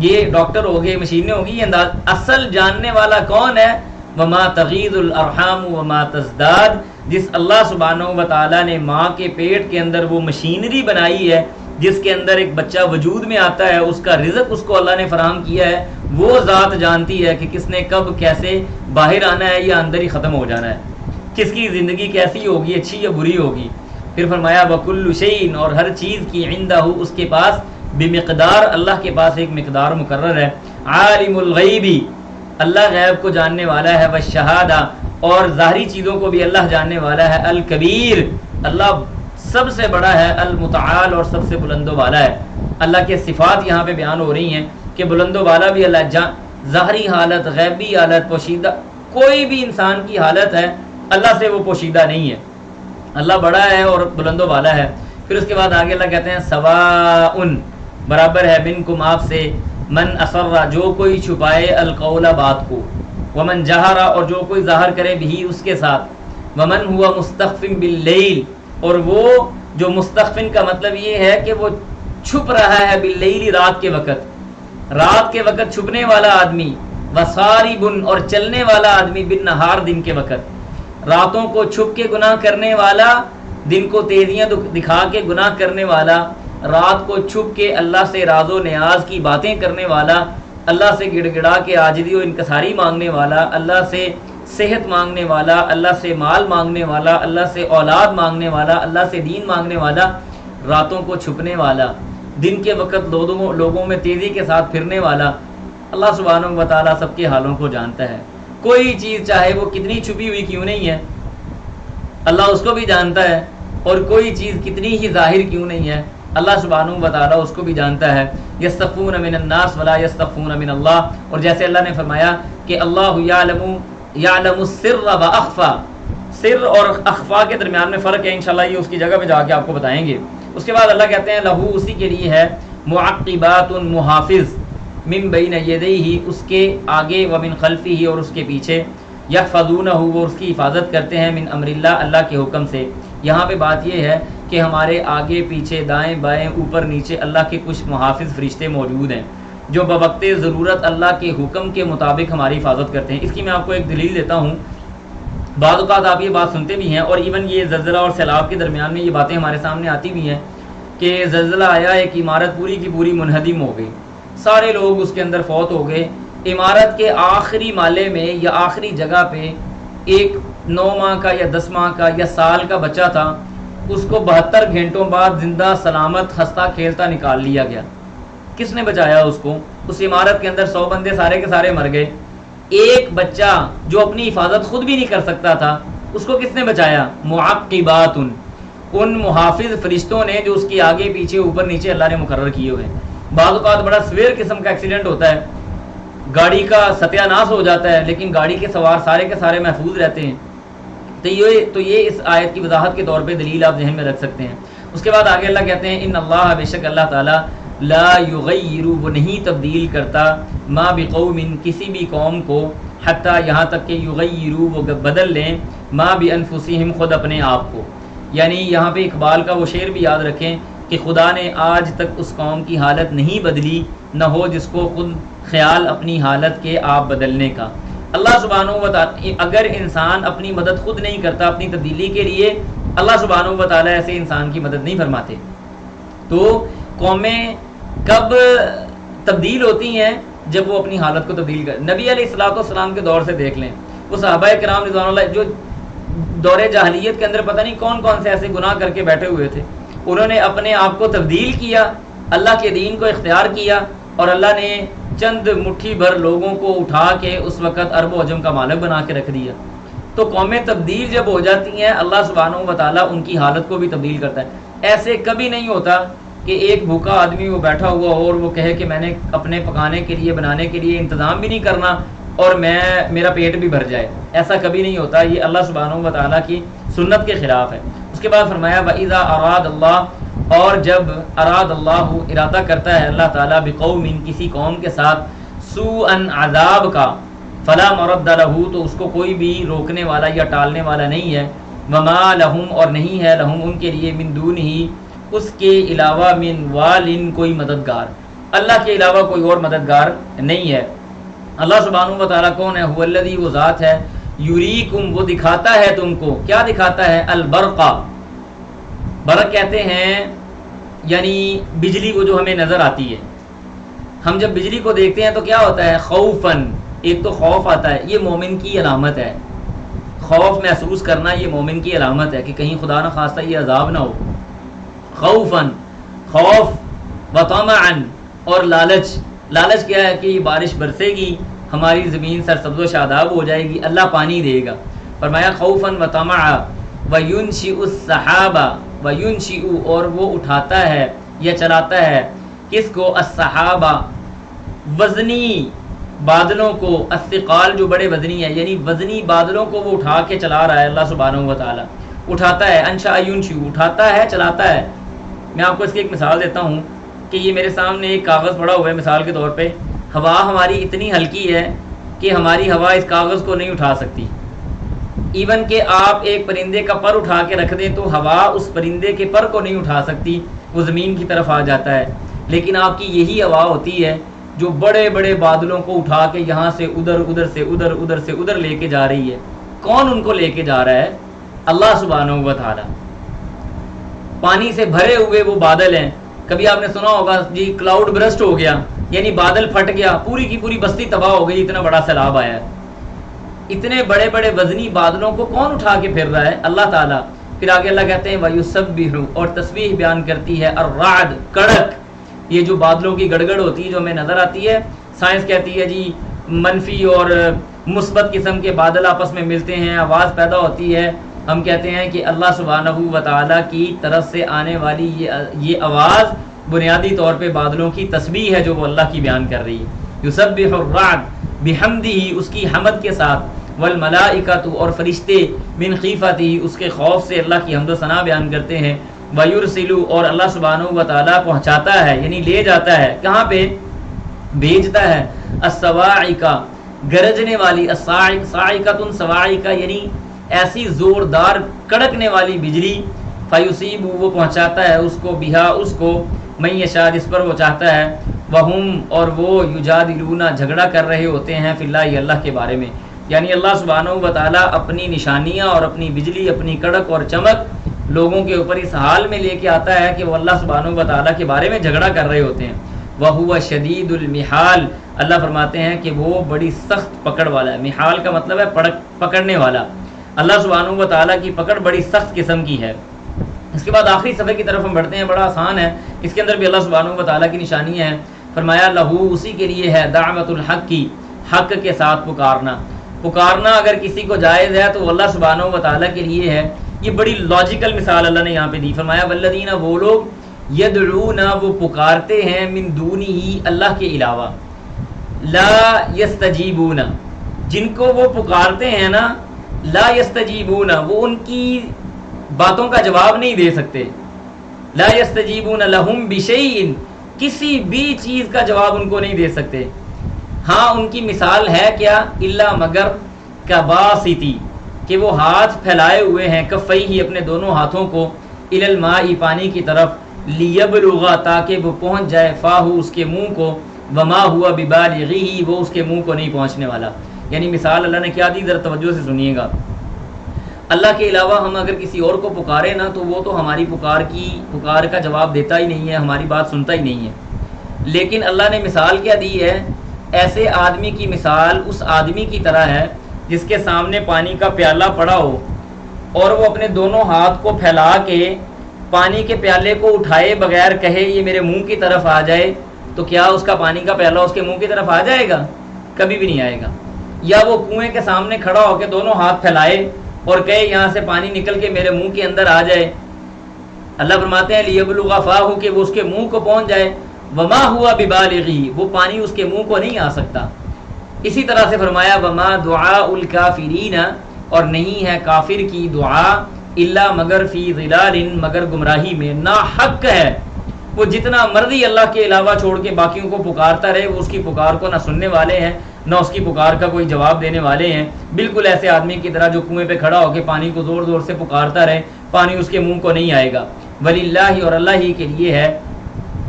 یہ ڈاکٹر ہو گئے، مشینیں ہوگی، یہ انداز۔ اصل جاننے والا کون ہے؟ وما تغیض الارحام وما تزداد، جس اللہ سبحانہ و تعالیٰ نے ماں کے پیٹ کے اندر وہ مشینری بنائی ہے جس کے اندر ایک بچہ وجود میں آتا ہے، اس کا رزق اس کو اللہ نے فراہم کیا ہے، وہ ذات جانتی ہے کہ کس نے کب کیسے باہر آنا ہے یا اندر ہی ختم ہو جانا ہے، کس کی زندگی کیسی ہوگی، اچھی یا بری ہوگی۔ پھر فرمایا وَكُلُّ شَيْءٍ، اور ہر چیز کی عندہ اس کے پاس بمقدار، اللہ کے پاس ایک مقدار مقرر ہے۔ عالم الغیبی، اللہ غیب کو جاننے والا ہے، والشہادہ، اور ظاہری چیزوں کو بھی اللہ جاننے والا ہے، الکبیر، اللہ سب سے بڑا ہے، المتعال، اور سب سے بلند و بالا ہے۔ اللہ کے صفات یہاں پہ بیان ہو رہی ہیں کہ بلند و بالا بھی اللہ، ظاہری حالت، غیبی حالت، پوشیدہ، کوئی بھی انسان کی حالت ہے اللہ سے وہ پوشیدہ نہیں ہے، اللہ بڑا ہے اور بلند و بالا ہے۔ پھر اس کے بعد آگے اللہ کہتے ہیں سواء، برابر ہے، منکم، آپ سے، من اسر، جو کوئی چھپائے، القول، بات کو، ومن جہر، اور جو کوئی ظاہر کرے بھی اس کے ساتھ، ومن ہوا مستخف باللیل، اور وہ جو مستخفن کا مطلب یہ ہے کہ وہ چھپ رہا ہے، باللیل، رات کے وقت، رات کے وقت چھپنے والا آدمی، وصارب، اور چلنے والا آدمی، بالنہار، دن کے وقت، راتوں کو چھپ کے گناہ کرنے والا، دن کو تیزیاں دکھا کے گناہ کرنے والا، رات کو چھپ کے اللہ سے راز و نیاز کی باتیں کرنے والا، اللہ سے گڑ گڑا کے عاجزی و انکساری مانگنے والا، اللہ سے صحت مانگنے والا، اللہ سے مال مانگنے والا، اللہ سے اولاد مانگنے والا، اللہ سے دین مانگنے والا، راتوں کو چھپنے والا، دن کے وقت لوگوں میں تیزی کے ساتھ پھرنے والا، اللہ سبحانہ و تعالیٰ سب کے حالوں کو جانتا ہے۔ کوئی چیز چاہے وہ کتنی چھپی ہوئی کیوں نہیں ہے، اللہ اس کو بھی جانتا ہے، اور کوئی چیز کتنی ہی ظاہر کیوں نہیں ہے، اللہ سبحانہ و تعالیٰ اس کو بھی جانتا ہے۔ یستخفون من الناس ولا یستخفون من اللہ، اور جیسے اللہ نے فرمایا کہ اللہ یعلم السر و اخفا، سر اور اخفا کے درمیان میں فرق ہے، انشاءاللہ یہ اس کی جگہ پہ جا کے آپ کو بتائیں گے۔ اس کے بعد اللہ کہتے ہیں لہو، اسی کے لیے ہے، معقبات، محافظ، من بین یدیہ، اس کے آگے، ومن خلفہ، اور اس کے پیچھے، یحفظونہ، وہ اس کی حفاظت کرتے ہیں، من امر اللہ، اللہ کے حکم سے۔ یہاں پہ بات یہ ہے کہ ہمارے آگے پیچھے دائیں بائیں اوپر نیچے اللہ کے کچھ محافظ فرشتے موجود ہیں جو بوقت ضرورت اللہ کے حکم کے مطابق ہماری حفاظت کرتے ہیں۔ اس کی میں آپ کو ایک دلیل دیتا ہوں، بعض اوقات آپ یہ بات سنتے بھی ہیں، اور ایون یہ زلزلہ اور سیلاب کے درمیان میں یہ باتیں ہمارے سامنے آتی بھی ہیں کہ زلزلہ آیا، ایک عمارت پوری کی پوری منہدم ہو گئی، سارے لوگ اس کے اندر فوت ہو گئے، عمارت کے آخری مالے میں یا آخری جگہ پہ ایک 9 ماہ کا یا 10 ماہ کا یا سال کا بچہ تھا، اس کو 72 گھنٹوں بعد زندہ سلامت ہنستا کھیلتا نکال لیا گیا۔ کس نے بچایا اس کو؟ اس عمارت کے اندر 100 بندے سارے کے سارے مر گئے، ایک بچہ جو اپنی حفاظت خود بھی نہیں کر سکتا تھا، اس کو کس نے بچایا؟ معقبات، ان محافظ فرشتوں نے جو اس کی آگے پیچھے اوپر نیچے اللہ نے مقرر کیے ہوئے ہیں۔ بعض اوقات بڑا سویر قسم کا ایکسیڈنٹ ہوتا ہے، گاڑی کا ستیہ ناش ہو جاتا ہے، لیکن گاڑی کے سوار سارے کے سارے محفوظ رہتے ہیں۔ تو یہ اس آیت کی وضاحت کے طور پہ دلیل آپ ذہن میں رکھ سکتے ہیں۔ اس کے بعد آگے اللہ کہتے ہیں ان اللہ، بے شک اللہ تعالیٰ، لا یغیر، وہ نہیں تبدیل کرتا، ما بقوم، کسی بھی قوم کو، حتیٰ، یہاں تک کہ یغیروا، وہ بدل لیں، ما بانفسہم، خود اپنے آپ کو۔ یعنی یہاں پہ اقبال کا وہ شعر بھی یاد رکھیں کہ خدا نے آج تک اس قوم کی حالت نہیں بدلی، نہ ہو جس کو خود خیال اپنی حالت کے آپ بدلنے کا۔ اللہ سبحانہ و تعالی، اگر انسان اپنی مدد خود نہیں کرتا اپنی تبدیلی کے لیے، اللہ سبحانہ و تعالی ایسے انسان کی مدد نہیں فرماتے۔ تو قومیں کب تبدیل ہوتی ہیں؟ جب وہ اپنی حالت کو تبدیل کر۔ نبی علیہ الصلوۃ والسلام کے دور سے دیکھ لیں، وہ صحابہ کرام رضوان اللہ جو دور جاہلیت کے اندر پتہ نہیں کون کون سے ایسے گناہ کر کے بیٹھے ہوئے تھے، انہوں نے اپنے آپ کو تبدیل کیا اللہ کے دین کو اختیار کیا اور اللہ نے چند مٹھی بھر لوگوں کو اٹھا کے اس وقت عرب و عجم کا مالک بنا کے رکھ دیا. تو قومیں تبدیل جب ہو جاتی ہیں اللہ سبحانہ و تعالیٰ ان کی حالت کو بھی تبدیل کرتا ہے. ایسے کبھی نہیں ہوتا کہ ایک بھوکا آدمی وہ بیٹھا ہوا اور وہ کہے کہ میں نے اپنے پکانے کے لیے بنانے کے لیے انتظام بھی نہیں کرنا اور میرا پیٹ بھی بھر جائے. ایسا کبھی نہیں ہوتا. یہ اللہ سبحانہ و تعالیٰ کی سنت کے خلاف ہے. اس کے بعد فرمایا وَإِذَا أَرَادَ اللَّهُ، اور جب اراد اللہ ارادہ کرتا ہے اللہ تعالیٰ بقوم کسی قوم کے ساتھ سوءً عذاب کا، فلا مرد لہ تو اس کو کوئی بھی روکنے والا یا ٹالنے والا نہیں ہے. وما لہم اور نہیں ہے لہم ان کے لیے من دونہ اس کے علاوہ من والن کوئی مددگار، اللہ کے علاوہ کوئی اور مددگار نہیں ہے. اللہ سبحانہ و تعالیٰ کون ہے؟ هو الذی، وہ ذات ہے، یریکم وہ دکھاتا ہے تم کو. کیا دکھاتا ہے؟ البرق، برق کہتے ہیں یعنی بجلی وہ جو ہمیں نظر آتی ہے. ہم جب بجلی کو دیکھتے ہیں تو کیا ہوتا ہے؟ خوفاً، ایک تو خوف آتا ہے، یہ مومن کی علامت ہے. خوف محسوس کرنا یہ مومن کی علامت ہے کہ کہیں خدا نہ خواستہ یہ عذاب نہ ہو. خوفاً، خوف، وطمعاً، اور لالچ. لالچ کیا ہے کہ یہ بارش برسے گی، ہماری زمین سرسبز و شاداب ہو جائے گی، اللہ پانی دے گا. فرمایا خوفاً وطمعا وینشئ السحاب، وینشئ اور وہ اٹھاتا ہے یا چلاتا ہے کس کو؟ السحاب، وزنی بادلوں کو. الثقال جو بڑے وزنی ہے، یعنی وزنی بادلوں کو وہ اٹھا کے چلا رہا ہے اللہ سبحانہ و تعالیٰ. اٹھاتا ہے، انشاء ینشئ، اٹھاتا ہے چلاتا ہے. میں آپ کو اس کی ایک مثال دیتا ہوں کہ یہ میرے سامنے ایک کاغذ پڑا ہوا ہے. مثال کے طور پہ ہوا ہماری اتنی ہلکی ہے کہ ہماری ہوا اس کاغذ کو نہیں اٹھا سکتی. ایون کہ آپ ایک پرندے کا پر اٹھا کے رکھ دیں تو ہوا اس پرندے کے پر کو نہیں اٹھا سکتی، وہ زمین کی طرف آ جاتا ہے. لیکن آپ کی یہی ہوا ہوتی ہے جو بڑے بڑے بادلوں کو اٹھا کے یہاں سے ادھر، ادھر سے ادھر، ادھر سے ادھر لے کے جا رہی ہے. کون ان کو لے کے جا رہا ہے؟ اللہ سبحانہ و تعالیٰ. پانی سے بھرے ہوئے وہ بادل ہیں. کبھی آپ نے سنا ہوگا جی کلاؤڈ برسٹ ہو گیا، یعنی بادل پھٹ گیا، پوری کی پوری بستی تباہ ہو گئی، اتنا بڑا سیلاب آیا ہے. اتنے بڑے بڑے وزنی بادلوں کو کون اٹھا کے پھر رہا ہے؟ اللہ تعالیٰ. پھر آگے اللہ کہتے ہیں وَيُسَبِّحُ، اور تسبیح بیان کرتی ہے الرعد، کڑک. یہ جو بادلوں کی گڑگڑ ہوتی ہے جو ہمیں نظر آتی ہے، سائنس کہتی ہے جی منفی اور مثبت قسم کے بادل آپس میں ملتے ہیں، آواز پیدا ہوتی ہے. ہم کہتے ہیں کہ اللہ سبحانہ و تعالیٰ کی طرف سے آنے والی یہ آواز بنیادی طور پہ بادلوں کی تسبیح ہے جو وہ اللہ کی بیان کر رہی ہے. یسبح الرعد بحمدہ، اس کی حمد کے ساتھ، والملائکۃ اور فرشتے من خیفتہ اس کے خوف سے اللہ کی حمد و ثنا بیان کرتے ہیں. ویرسل اور اللہ سبحانہ و تعالیٰ پہنچاتا ہے یعنی لے جاتا ہے. کہاں پہ بھیجتا ہے؟ الصواعق، گرجنے والی. صاعقۃ صواعق یعنی ایسی زوردار کڑکنے والی بجلی. فیصیب وہ پہنچاتا ہے اس کو، بہا اس کو، من یشاء جس پر وہ چاہتا ہے. وہم اور وہ یجادلون جھگڑا کر رہے ہوتے ہیں فی اللہ اللہ کے بارے میں. یعنی اللہ سبحانہ و تعالیٰ اپنی نشانیاں اور اپنی بجلی، اپنی کڑک اور چمک لوگوں کے اوپر اس حال میں لے کے آتا ہے کہ وہ اللہ سبحانہ و تعالیٰ کے بارے میں جھگڑا کر رہے ہوتے ہیں. وَهُوَ شَدِيدُ الْمِحَال، اللہ فرماتے ہیں کہ وہ بڑی سخت پکڑ والا ہے. محال کا مطلب ہے پکڑنے والا. اللہ سبحانہ و تعالیٰ کی پکڑ بڑی سخت قسم کی ہے. اس کے بعد آخری صفحے کی طرف ہم بڑھتے ہیں، بڑا آسان ہے، اس کے اندر بھی اللہ سبحانہ و تعالیٰ کی نشانیاں ہیں. فرمایا لہو، اسی کے لیے ہے، دعوت الحق کی، حق کے ساتھ پکارنا. پکارنا اگر کسی کو جائز ہے تو اللہ سبحانہ و تعالیٰ کے لیے ہے. یہ بڑی لاجیکل مثال اللہ نے یہاں پہ دی. فرمایا والذین، وہ لوگ، یدعون وہ پکارتے ہیں، من دونہ اللہ کے علاوہ، لا یستجیبون جن کو وہ پکارتے ہیں نا، لا یستجیبون وہ ان کی باتوں کا جواب نہیں دے سکتے. لا یستجیبون لہم بشیء کسی بھی چیز کا جواب ان کو نہیں دے سکتے. ہاں ان کی مثال ہے کیا؟ الا مگر کباسطی کہ وہ ہاتھ پھیلائے ہوئے ہیں، کفیہ اپنے دونوں ہاتھوں کو، الی الماء پانی کی طرف، لیبلغ تاکہ وہ پہنچ جائے، فاہ اس کے منہ کو، وما ہوا ببالغہ وہ اس کے منہ کو نہیں پہنچنے والا. یعنی مثال اللہ نے کیا دی؟ ذرا توجہ سے سنیے گا. اللہ کے علاوہ ہم اگر کسی اور کو پکارے نا تو وہ تو ہماری پکار کا جواب دیتا ہی نہیں ہے، ہماری بات سنتا ہی نہیں ہے. لیکن اللہ نے مثال کیا دی ہے؟ ایسے آدمی کی مثال اس آدمی کی طرح ہے جس کے سامنے پانی کا پیالہ پڑا ہو اور وہ اپنے دونوں ہاتھ کو پھیلا کے پانی کے پیالے کو اٹھائے بغیر کہے یہ میرے منہ کی طرف آ جائے تو کیا اس کا پانی کا پیالہ اس کے منہ کی طرف آ جائے گا؟ کبھی بھی نہیں آئے گا۔ یا وہ کنویں کے سامنے کھڑا ہو کے دونوں ہاتھ پھیلائے اور کہے یہاں سے پانی نکل کے میرے منہ کے اندر آ جائے، اللہ فرماتے ہیں لیبلغ فاہ، کہ وہ اس کے منہ کو پہنچ جائے، وما ہوا ببالغی، وہ پانی اس کے منہ کو نہیں آ سکتا۔ اسی طرح سے فرمایا وما دعاء الکافرین، اور نہیں ہے کافر کی دعا الا مگر فی ضلال، مگر گمراہی میں، نا حق ہے۔ وہ جتنا مرضی اللہ کے علاوہ چھوڑ کے باقیوں کو پکارتا رہے، وہ اس کی پکار کو نہ سننے والے ہیں نہ اس کی پکار کا کوئی جواب دینے والے ہیں، بالکل ایسے آدمی کی طرح جو کنویں پہ کھڑا ہو کے پانی کو زور زور سے پکارتا رہے، پانی اس کے منہ کو نہیں آئے گا۔ وللہ، اور اللہ ہی کے لیے ہے،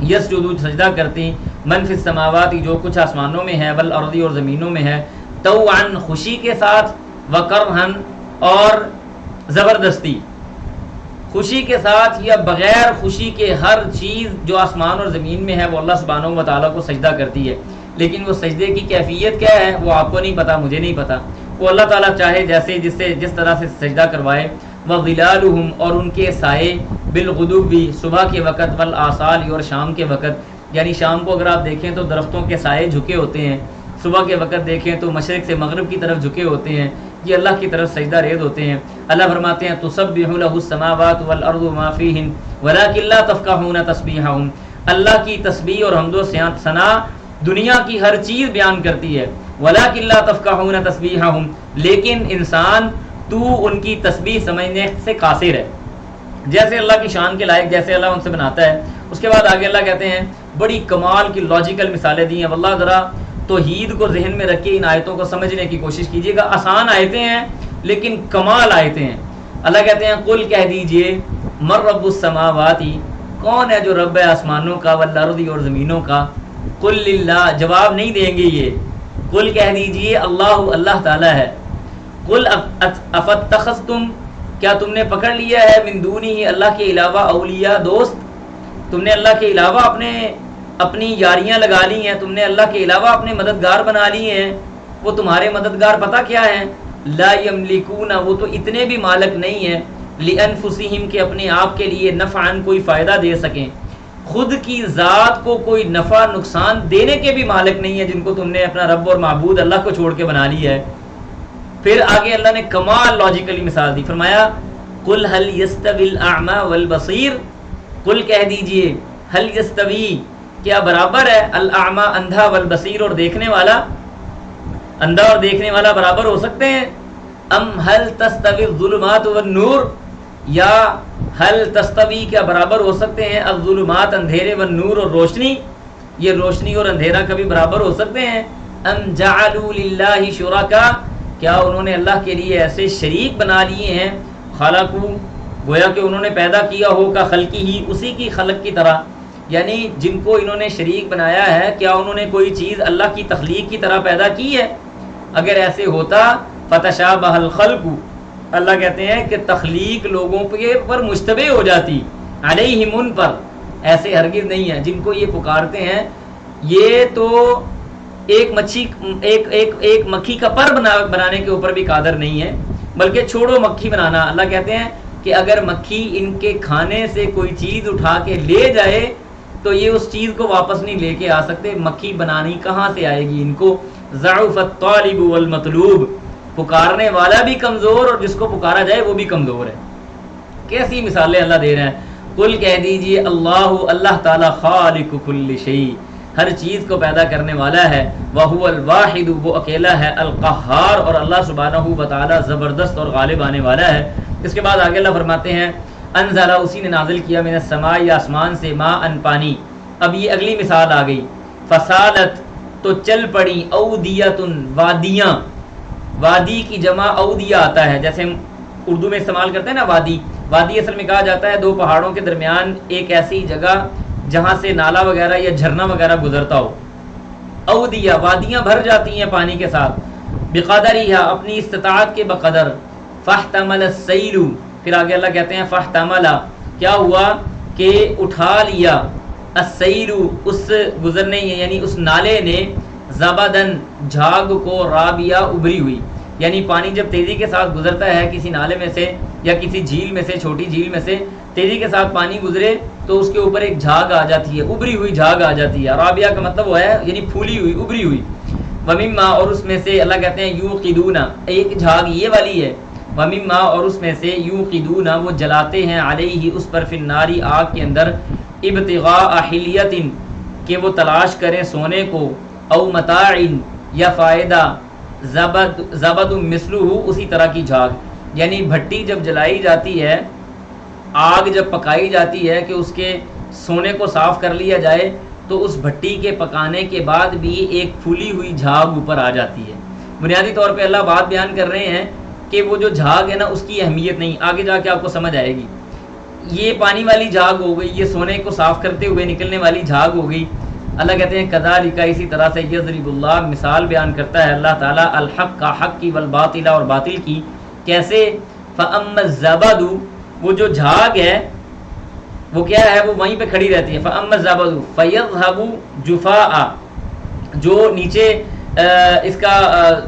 یسجد، سجدہ کرتی، من فی السماوات، جو کچھ آسمانوں میں ہے، والارض، اور زمینوں میں ہے، طوعا، خوشی کے ساتھ، وکرہن، اور زبردستی، خوشی کے ساتھ یا بغیر خوشی کے، ہر چیز جو آسمان اور زمین میں ہے وہ اللہ سبحانہ و تعالیٰ کو سجدہ کرتی ہے۔ لیکن وہ سجدے کی کیفیت کیا ہے وہ آپ کو نہیں پتا، مجھے نہیں پتا، وہ اللہ تعالیٰ چاہے جیسے جس طرح سے سجدہ کروائے۔ وظلالہم، اور ان کے سائے، بالغدو، صبح کے وقت، والآصال، اور شام کے وقت، یعنی شام کو اگر آپ دیکھیں تو درختوں کے سائے جھکے ہوتے ہیں، صبح کے وقت دیکھیں تو مشرق سے مغرب کی طرف جھکے ہوتے ہیں، یہ اللہ کی طرف سجدہ ریز ہوتے ہیں۔ اللہ فرماتے ہیں تسبح لہ السماوات والارض ما فیہن ولکن لا تفقہون تسبیحہم، اللہ کی تسبیح اور حمد و ثنا دنیا کی ہر چیز بیان کرتی ہے، ولکن لا تفقہون تسبیحہم، لیکن انسان تو ان کی تسبیح سمجھنے سے قاصر ہے، جیسے اللہ کی شان کے لائق جیسے اللہ ان سے بناتا ہے۔ اس کے بعد آگے اللہ کہتے ہیں بڑی کمال کی لاجیکل مثالیں دی ہیں، واللہ ذرا توحید کو ذہن میں رکھ کے ان آیتوں کو سمجھنے کی کوشش کیجیے گا، آسان آیتیں ہیں لیکن کمال آیتیں ہیں۔ اللہ کہتے ہیں قل، کہہ دیجئے، من رب السماوات، کون ہے جو رب ہے آسمانوں کا، والارض، اور زمینوں کا، قل للہ، جواب نہیں دیں گے یہ، قل کہہ دیجئے اللہ، اللہ تعالیٰ ہے، قل افاتخذتم، کیا تم نے پکڑ لیا ہے، من دونہ، اللہ کے علاوہ، اولیاء، دوست، تم نے اللہ کے علاوہ اپنی یاریاں لگا لی ہیں، تم نے اللہ کے علاوہ اپنے مددگار بنا لیے ہیں، وہ تمہارے مددگار پتہ کیا ہیں، لا یملکون، وہ تو اتنے بھی مالک نہیں ہیں، لانفسہم، کہ اپنے آپ کے لیے نفعاً، کوئی فائدہ دے سکیں، خود کی ذات کو کوئی نفع نقصان دینے کے بھی مالک نہیں ہے، جن کو تم نے اپنا رب اور معبود اللہ کو چھوڑ کے بنا لیا ہے۔ پھر آگے اللہ نے کمال لاجیکلی مثال دی، فرمایا قل هل يستوي الاعمى والبصير، قل کہہ دیجئے، هل يستوي، کیا برابر ہے، الاعمى، اندھا، والبصیر، اور دیکھنے والا، اندھا اور دیکھنے والا برابر ہو سکتے ہیں، ام هل تستوي الظلمات والنور، یا هل تستوي، کیا برابر ہو سکتے ہیں، الظلمات، اندھیرے، والنور، اور روشنی، یہ روشنی اور اندھیرا کبھی برابر ہو سکتے ہیں، ام جعلوا للہ شرکاء، کیا انہوں نے اللہ کے لیے ایسے شریک بنا لیے ہیں، خلقو، گویا کہ انہوں نے پیدا کیا ہو، کا خلقی ہی، اسی کی خلق کی طرح، یعنی جن کو انہوں نے شریک بنایا ہے کیا انہوں نے کوئی چیز اللہ کی تخلیق کی طرح پیدا کی ہے؟ اگر ایسے ہوتا فتشابہ الخلق، اللہ کہتے ہیں کہ تخلیق لوگوں پر مشتبہ ہو جاتی، علیہم، ان پر، ایسے ہرگز نہیں ہے، جن کو یہ پکارتے ہیں یہ تو ایک مکھی کا پر بنانے کے اوپر بھی قادر نہیں ہے، بلکہ چھوڑو مکھی بنانا، اللہ کہتے ہیں کہ اگر مکھی ان کے کھانے سے کوئی چیز اٹھا کے لے جائے تو یہ اس چیز کو واپس نہیں لے کے آ سکتے، مکھی بنانی کہاں سے آئے گی ان کو، ضعف الطالب والمطلوب، پکارنے والا بھی کمزور اور جس کو پکارا جائے وہ بھی کمزور ہے۔ کیسی مثالیں اللہ دے رہے ہیں، قل کہہ دیجئے اللہ، اللہ تعالی، خالق کل شیء، ہر چیز کو پیدا کرنے والا ہے، وہو الواحد، وہ اکیلا ہے، القہار، اور اللہ سبحانہ و تعالی زبردست اور غالب آنے والا ہے۔ اس کے بعد آگے اللہ فرماتے ہیں انزل، اسی نے نازل کیا، من السماء، آسمان سے، ماء، پانی۔ اب یہ اگلی مثال آ گئی، فسالت، تو چل پڑی، اودیۃ، وادیاں، وادی کی جمع اودیہ آتا ہے، جیسے ہم اردو میں استعمال کرتے ہیں نا وادی، وادی اصل میں کہا جاتا ہے دو پہاڑوں کے درمیان ایک ایسی جگہ جہاں سے نالا وغیرہ یا جھرنا وغیرہ گزرتا ہو، اودیہ، وادیاں بھر جاتی ہیں پانی کے ساتھ، بقدرہا، اپنی استطاعت کے بقدر، فاحتمل السیل، پھر آگے اللہ کہتے ہیں فاحتمل، کیا ہوا کہ اٹھا لیا، السیل، اس گزرنے یعنی اس نالے نے، زبدن، جھاگ کو، رابیہ، ابری ہوئی، یعنی پانی جب تیزی کے ساتھ گزرتا ہے کسی نالے میں سے یا کسی جھیل میں سے، چھوٹی جھیل میں سے، تیزی کے ساتھ پانی گزرے تو اس کے اوپر ایک جھاگ آ جاتی ہے، ابری ہوئی جھاگ آ جاتی ہے. رابیہ کا مطلب وہ ہے یعنی پھولی ہوئی، ابری ہوئی. وَمِمَّا اور اس میں سے اللہ کہتے ہیں یوقدون، ایک جھاگ یہ والی ہے. وَمِمَّا اور اس میں سے یوقدون وہ جلاتے ہیں علیہ اس پر، فی النار آگ کے اندر، ابتغاء حلیۃ کہ وہ تلاش کریں سونے کو، او متاع یا فائدہ، زبد مثلہ اسی طرح کی جھاگ. یعنی بھٹی جب جلائی جاتی ہے، آگ جب پکائی جاتی ہے کہ اس کے سونے کو صاف کر لیا جائے، تو اس بھٹی کے پکانے کے بعد بھی ایک پھولی ہوئی جھاگ اوپر آ جاتی ہے. بنیادی طور پہ اللہ بات بیان کر رہے ہیں کہ وہ جو جھاگ ہے نا اس کی اہمیت نہیں، آگے جا کے آپ کو سمجھ آئے گی. یہ پانی والی جھاگ ہو گئی، یہ سونے کو صاف کرتے ہوئے نکلنے والی جھاگ ہو گئی. اللہ کہتے ہیں کذالک اسی طرح سے یضرب اللہ مثال بیان کرتا ہے اللہ تعالیٰ الحق کا حق کی، والباطل اور باطل کی. کیسے؟ فَأَمَّا الزَّبَدُ وہ جو جھاگ ہے وہ کیا ہے، وہ وہیں پہ کھڑی رہتی ہے. فَأَمَّا الزَّبَدُ فَيَذْهَبُ جُفَاءً جو نیچے اس کا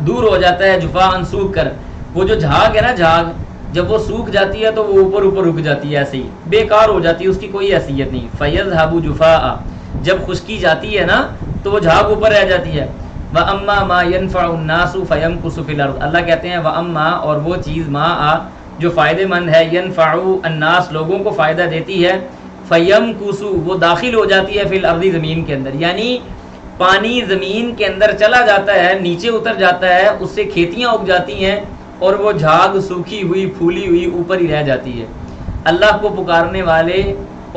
دور ہو جاتا ہے، جفاءً سوکھ کر. وہ جو جھاگ ہے نا، جھاگ جب وہ سوکھ جاتی ہے تو وہ اوپر اوپر رک جاتی ہے، ایسے ہی بیکار ہو جاتی ہے، اس کی کوئی حیثیت نہیں. فَيَذْهَبُ جُفَاءً جب خشکی جاتی ہے نا تو وہ جھاگ اوپر رہ جاتی ہے. وَأَمَّا مَا يَنْفَعُ النَّاسُ فَيَمْكُثُ فِي الْأَرْضِ اللہ کہتے ہیں وَأَمَّا اور وہ چیز ما جو فائدے مند ہے، يَنْفَعُ النَّاس لوگوں کو فائدہ دیتی ہے، فَيَمْكُثُ وہ داخل ہو جاتی ہے، فی الارض زمین کے اندر. یعنی پانی زمین کے اندر چلا جاتا ہے، نیچے اتر جاتا ہے، اس سے کھیتیاں اگ جاتی ہیں اور وہ جھاگ سوکھی ہوئی پھولی ہوئی اوپر ہی رہ جاتی ہے. اللہ کو پکارنے والے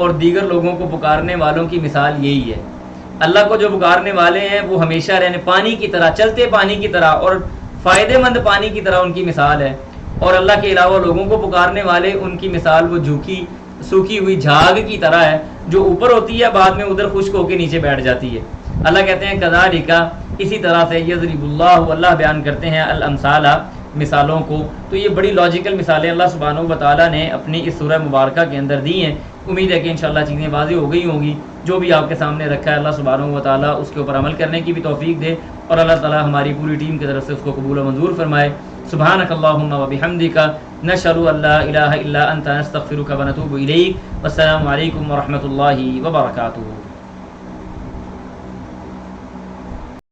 اور دیگر لوگوں کو پکارنے والوں کی مثال یہی ہے. اللہ کو جو پکارنے والے ہیں وہ ہمیشہ رہنے پانی کی طرح، چلتے پانی کی طرح اور فائدے مند پانی کی طرح ان کی مثال ہے. اور اللہ کے علاوہ لوگوں کو پکارنے والے، ان کی مثال وہ جھوکی سوکھی ہوئی جھاگ کی طرح ہے جو اوپر ہوتی ہے، بعد میں ادھر خشک ہو کے نیچے بیٹھ جاتی ہے. اللہ کہتے ہیں کذالک اسی طرح سے یضرب اللہ بیان کرتے ہیں الامثال مثالوں کو. تو یہ بڑی لاجیکل مثالیں اللہ سبحانہ و تعالیٰ نے اپنی اس سورہ مبارکہ کے اندر دی ہیں. امید ہے کہ انشاءاللہ چیزیں واضح ہو گئی ہوں گی. جو بھی آپ کے سامنے رکھا ہے اللہ سبحانہ و تعالیٰ اس کے اوپر عمل کرنے کی بھی توفیق دے، اور اللہ تعالیٰ ہماری پوری ٹیم کی طرف سے اس کو قبول و منظور فرمائے. سبحانک اللہم و بحمدک نشہد ان لا الہ الا انت نستغفرک و نتوب الیک. والسلام علیکم و رحمۃ اللہ وبرکاتہ.